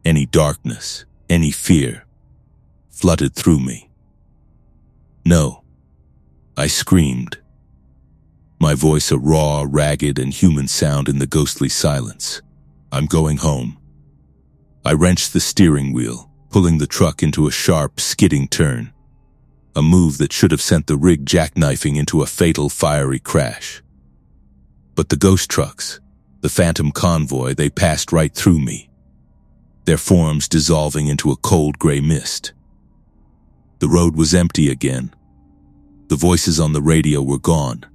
any darkness, any fear, flooded through me. No, I screamed, my voice a raw, ragged, and human sound in the ghostly silence. I'm going home. I wrenched the steering wheel, pulling the truck into a sharp, skidding turn, a move that should have sent the rig jackknifing into a fatal, fiery crash. But the ghost trucks, the phantom convoy, they passed right through me, their forms dissolving into a cold gray mist. The road was empty again. The voices on the radio were gone.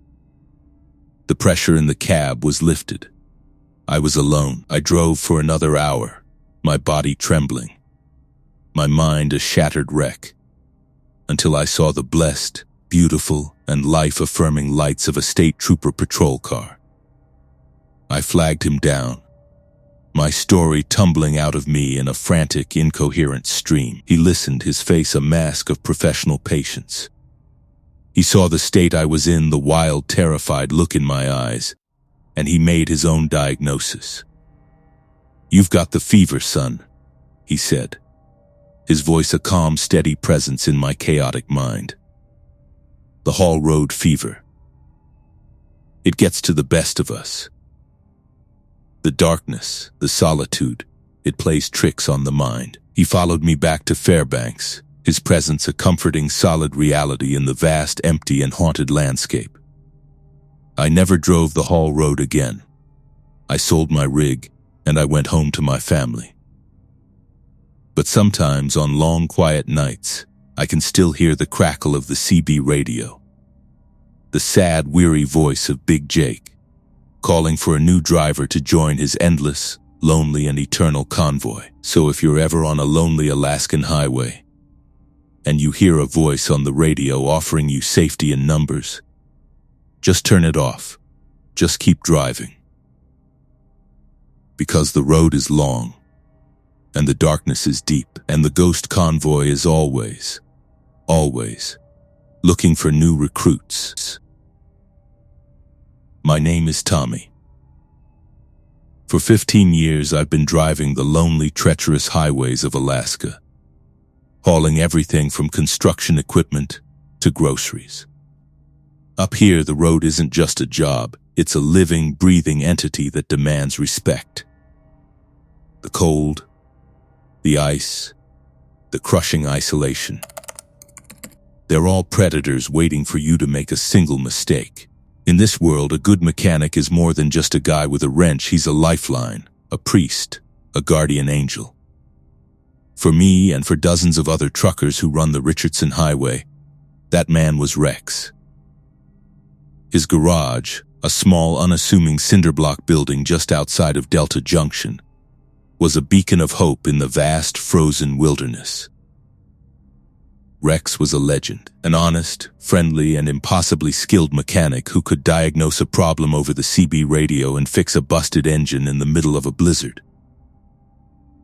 The pressure in the cab was lifted. I was alone. I drove for another hour, my body trembling, my mind a shattered wreck, until I saw the blessed, beautiful, and life-affirming lights of a state trooper patrol car. I flagged him down, my story tumbling out of me in a frantic, incoherent stream. He listened, his face a mask of professional patience. He saw the state I was in, the wild, terrified look in my eyes, and he made his own diagnosis. "You've got the fever, son," he said, his voice a calm, steady presence in my chaotic mind. "The Hall Road fever. It gets to the best of us. The darkness, the solitude, it plays tricks on the mind." He followed me back to Fairbanks, his presence a comforting, solid reality in the vast, empty, and haunted landscape. I never drove the Hall Road again. I sold my rig, and I went home to my family. But sometimes, on long, quiet nights, I can still hear the crackle of the CB radio, the sad, weary voice of Big Jake, calling for a new driver to join his endless, lonely, and eternal convoy. So if you're ever on a lonely Alaskan highway, and you hear a voice on the radio offering you safety in numbers, just turn it off. Just keep driving. Because the road is long, and the darkness is deep, and the ghost convoy is always, always looking for new recruits. My name is Tommy. For 15 years, I've been driving the lonely, treacherous highways of Alaska, hauling everything from construction equipment to groceries. Up here, the road isn't just a job, it's a living, breathing entity that demands respect. The cold, the ice, the crushing isolation. They're all predators waiting for you to make a single mistake. In this world, a good mechanic is more than just a guy with a wrench. He's a lifeline, a priest, a guardian angel. For me and for dozens of other truckers who run the Richardson Highway, that man was Rex. His garage, a small, unassuming cinder-block building just outside of Delta Junction, was a beacon of hope in the vast, frozen wilderness. Rex was a legend, an honest, friendly, and impossibly skilled mechanic who could diagnose a problem over the CB radio and fix a busted engine in the middle of a blizzard.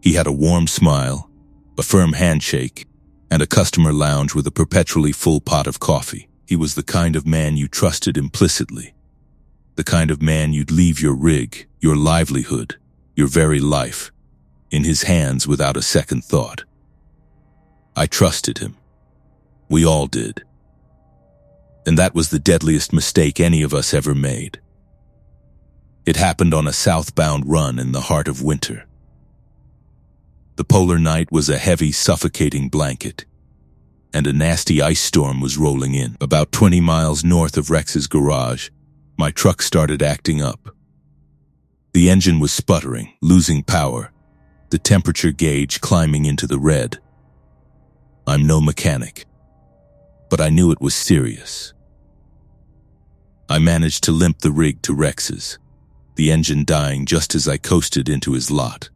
He had a warm smile, a firm handshake, and a customer lounge with a perpetually full pot of coffee. He was the kind of man you trusted implicitly, the kind of man you'd leave your rig, your livelihood, your very life, in his hands without a second thought. I trusted him. We all did. And that was the deadliest mistake any of us ever made. It happened on a southbound run in the heart of winter. The polar night was a heavy, suffocating blanket, and a nasty ice storm was rolling in. About 20 miles north of Rex's garage, my truck started acting up. The engine was sputtering, losing power, the temperature gauge climbing into the red. I'm no mechanic, but I knew it was serious. I managed to limp the rig to Rex's, the engine dying just as I coasted into his lot.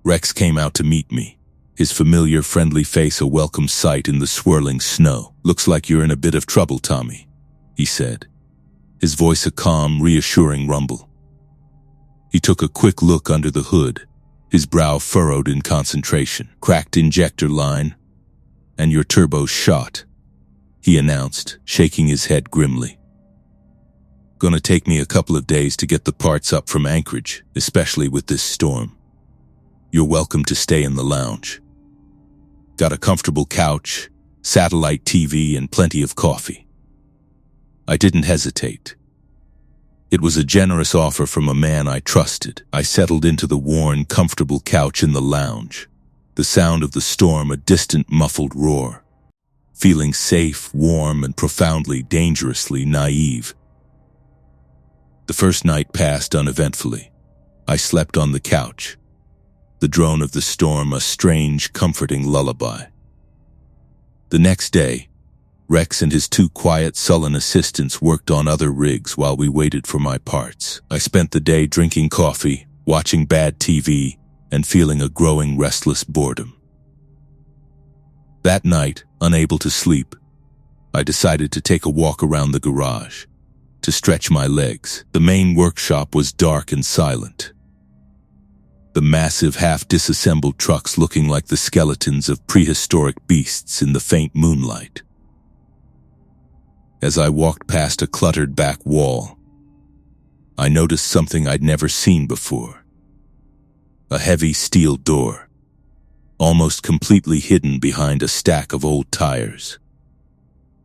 Rex came out to meet me, his familiar, friendly face a welcome sight in the swirling snow. "Looks like you're in a bit of trouble, Tommy," he said, his voice a calm, reassuring rumble. He took a quick look under the hood, his brow furrowed in concentration. "Cracked injector line, and your turbo's shot," he announced, shaking his head grimly. "Gonna take me a couple of days to get the parts up from Anchorage, especially with this storm." You're welcome to stay in the lounge. Got a comfortable couch, satellite TV, and plenty of coffee. I didn't hesitate. It was a generous offer from a man I trusted. I settled into the worn, comfortable couch in the lounge, the sound of the storm a distant, muffled roar, feeling safe, warm, and profoundly, dangerously naive. The first night passed uneventfully. I slept on the couch, the drone of the storm a strange, comforting lullaby. The next day, Rex and his two quiet, sullen assistants worked on other rigs while we waited for my parts. I spent the day drinking coffee, watching bad TV, and feeling a growing restless boredom. That night, unable to sleep, I decided to take a walk around the garage, to stretch my legs. The main workshop was dark and silent. The massive, half-disassembled trucks looking like the skeletons of prehistoric beasts in the faint moonlight. As I walked past a cluttered back wall, I noticed something I'd never seen before. A heavy steel door, almost completely hidden behind a stack of old tires.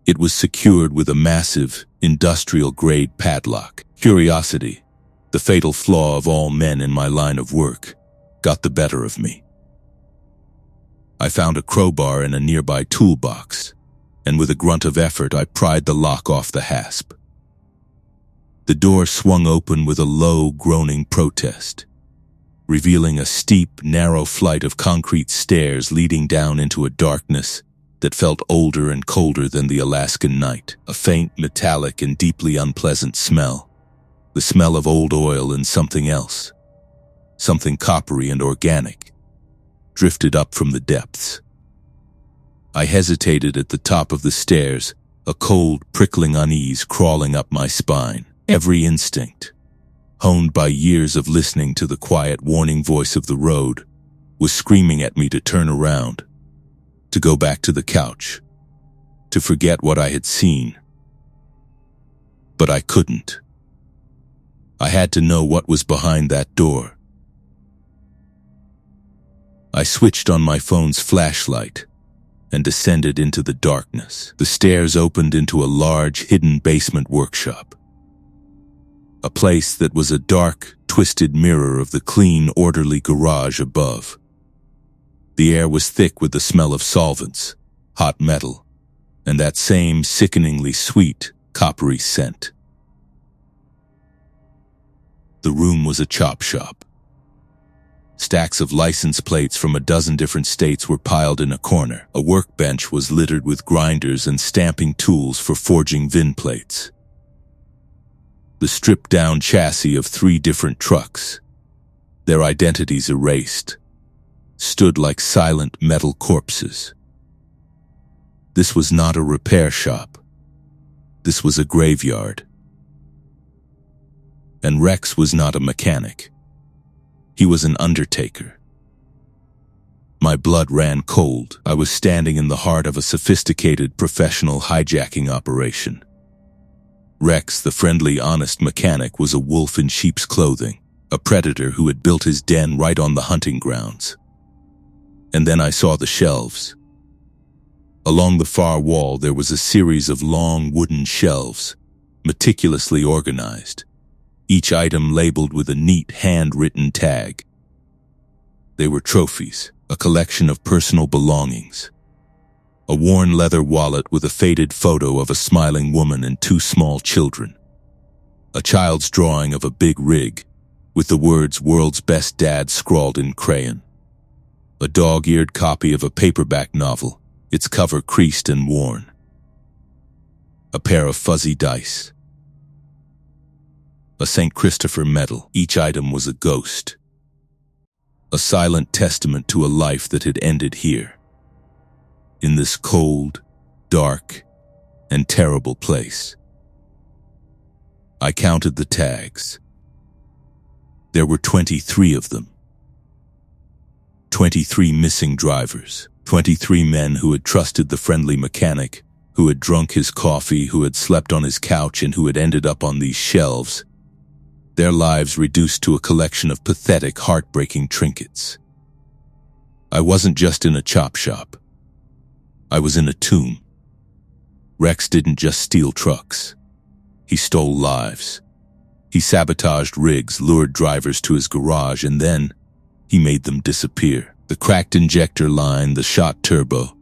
It was secured with a massive, industrial-grade padlock. Curiosity, the fatal flaw of all men in my line of work, got the better of me. I found a crowbar in a nearby toolbox, and with a grunt of effort I pried the lock off the hasp. The door swung open with a low, groaning protest, revealing a steep, narrow flight of concrete stairs leading down into a darkness that felt older and colder than the Alaskan night. A faint, metallic, and deeply unpleasant smell. The smell of old oil and something else, something coppery and organic, drifted up from the depths. I hesitated at the top of the stairs, a cold, prickling unease crawling up my spine. Every instinct, honed by years of listening to the quiet warning voice of the road, was screaming at me to turn around, to go back to the couch, to forget what I had seen. But I couldn't. I had to know what was behind that door. I switched on my phone's flashlight and descended into the darkness. The stairs opened into a large, hidden basement workshop. A place that was a dark, twisted mirror of the clean, orderly garage above. The air was thick with the smell of solvents, hot metal, and that same sickeningly sweet, coppery scent. The room was a chop shop. Stacks of license plates from a dozen different states were piled in a corner. A workbench was littered with grinders and stamping tools for forging VIN plates. The stripped-down chassis of 3 different trucks, their identities erased, stood like silent metal corpses. This was not a repair shop. This was a graveyard. And Rex was not a mechanic. He was an undertaker. My blood ran cold. I was standing in the heart of a sophisticated professional hijacking operation. Rex, the friendly, honest mechanic, was a wolf in sheep's clothing, a predator who had built his den right on the hunting grounds. And then I saw the shelves. Along the far wall there was a series of long wooden shelves, meticulously organized, each item labeled with a neat hand-written tag. They were trophies, a collection of personal belongings. A worn leather wallet with a faded photo of a smiling woman and 2 small children. A child's drawing of a big rig, with the words "World's Best Dad" scrawled in crayon. A dog-eared copy of a paperback novel, its cover creased and worn. A pair of fuzzy dice. A St. Christopher medal. Each item was a ghost. A silent testament to a life that had ended here. In this cold, dark, and terrible place. I counted the tags. There were 23 of them. 23 missing drivers. 23 men who had trusted the friendly mechanic, who had drunk his coffee, who had slept on his couch, and who had ended up on these shelves. Their lives reduced to a collection of pathetic, heartbreaking trinkets. I wasn't just in a chop shop. I was in a tomb. Rex didn't just steal trucks. He stole lives. He sabotaged rigs, lured drivers to his garage, and then he made them disappear. The cracked injector line, the shot turbo,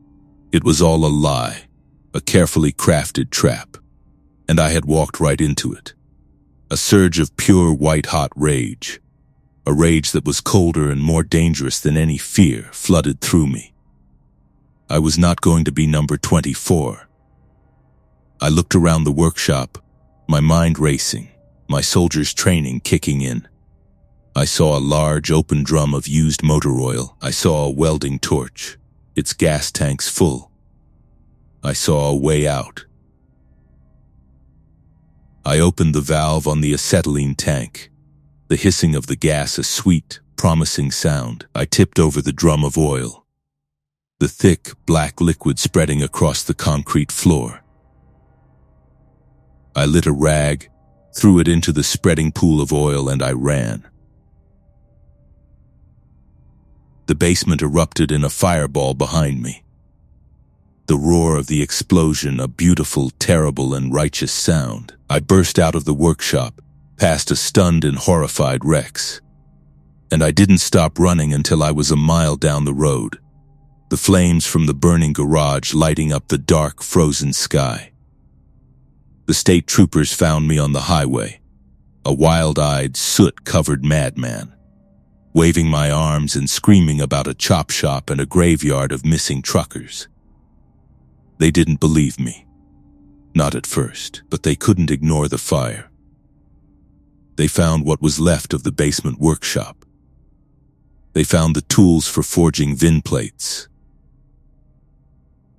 it was all a lie, a carefully crafted trap. And I had walked right into it. A surge of pure white-hot rage. A rage that was colder and more dangerous than any fear flooded through me. I was not going to be number 24. I looked around the workshop, my mind racing, my soldier's training kicking in. I saw a large open drum of used motor oil. I saw a welding torch, its gas tanks full. I saw a way out. I opened the valve on the acetylene tank. The hissing of the gas, a sweet, promising sound. I tipped over the drum of oil. The thick, black liquid spreading across the concrete floor. I lit a rag, threw it into the spreading pool of oil, and I ran. The basement erupted in a fireball behind me. The roar of the explosion, a beautiful, terrible, and righteous sound. I burst out of the workshop, past a stunned and horrified Rex. And I didn't stop running until I was a mile down the road, the flames from the burning garage lighting up the dark, frozen sky. The state troopers found me on the highway, a wild-eyed, soot-covered madman, waving my arms and screaming about a chop shop and a graveyard of missing truckers. They didn't believe me. Not at first, but they couldn't ignore the fire. They found what was left of the basement workshop. They found the tools for forging VIN plates.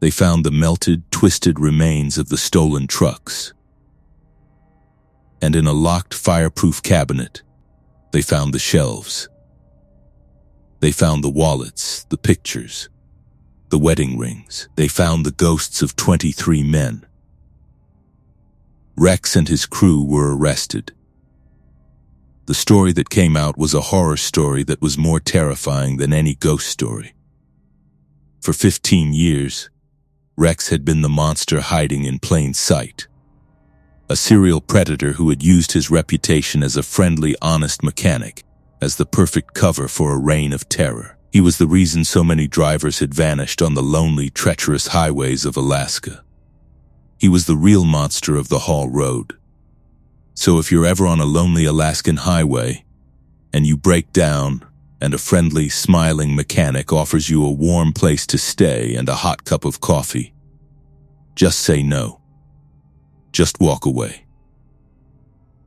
They found the melted, twisted remains of the stolen trucks. And in a locked, fireproof cabinet, they found the shelves. They found the wallets, the pictures, the wedding rings. They found the ghosts of 23 men. Rex and his crew were arrested. The story that came out was a horror story that was more terrifying than any ghost story. For 15 years, Rex had been the monster hiding in plain sight. A serial predator who had used his reputation as a friendly, honest mechanic as the perfect cover for a reign of terror. He was the reason so many drivers had vanished on the lonely, treacherous highways of Alaska. He was the real monster of the Haul Road. So if you're ever on a lonely Alaskan highway, and you break down, and a friendly, smiling mechanic offers you a warm place to stay and a hot cup of coffee, just say no. Just walk away.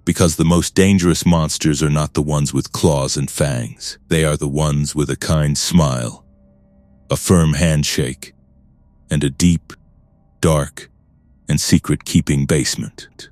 Because the most dangerous monsters are not the ones with claws and fangs. They are the ones with a kind smile, a firm handshake, and a deep, dark, and secret-keeping basement.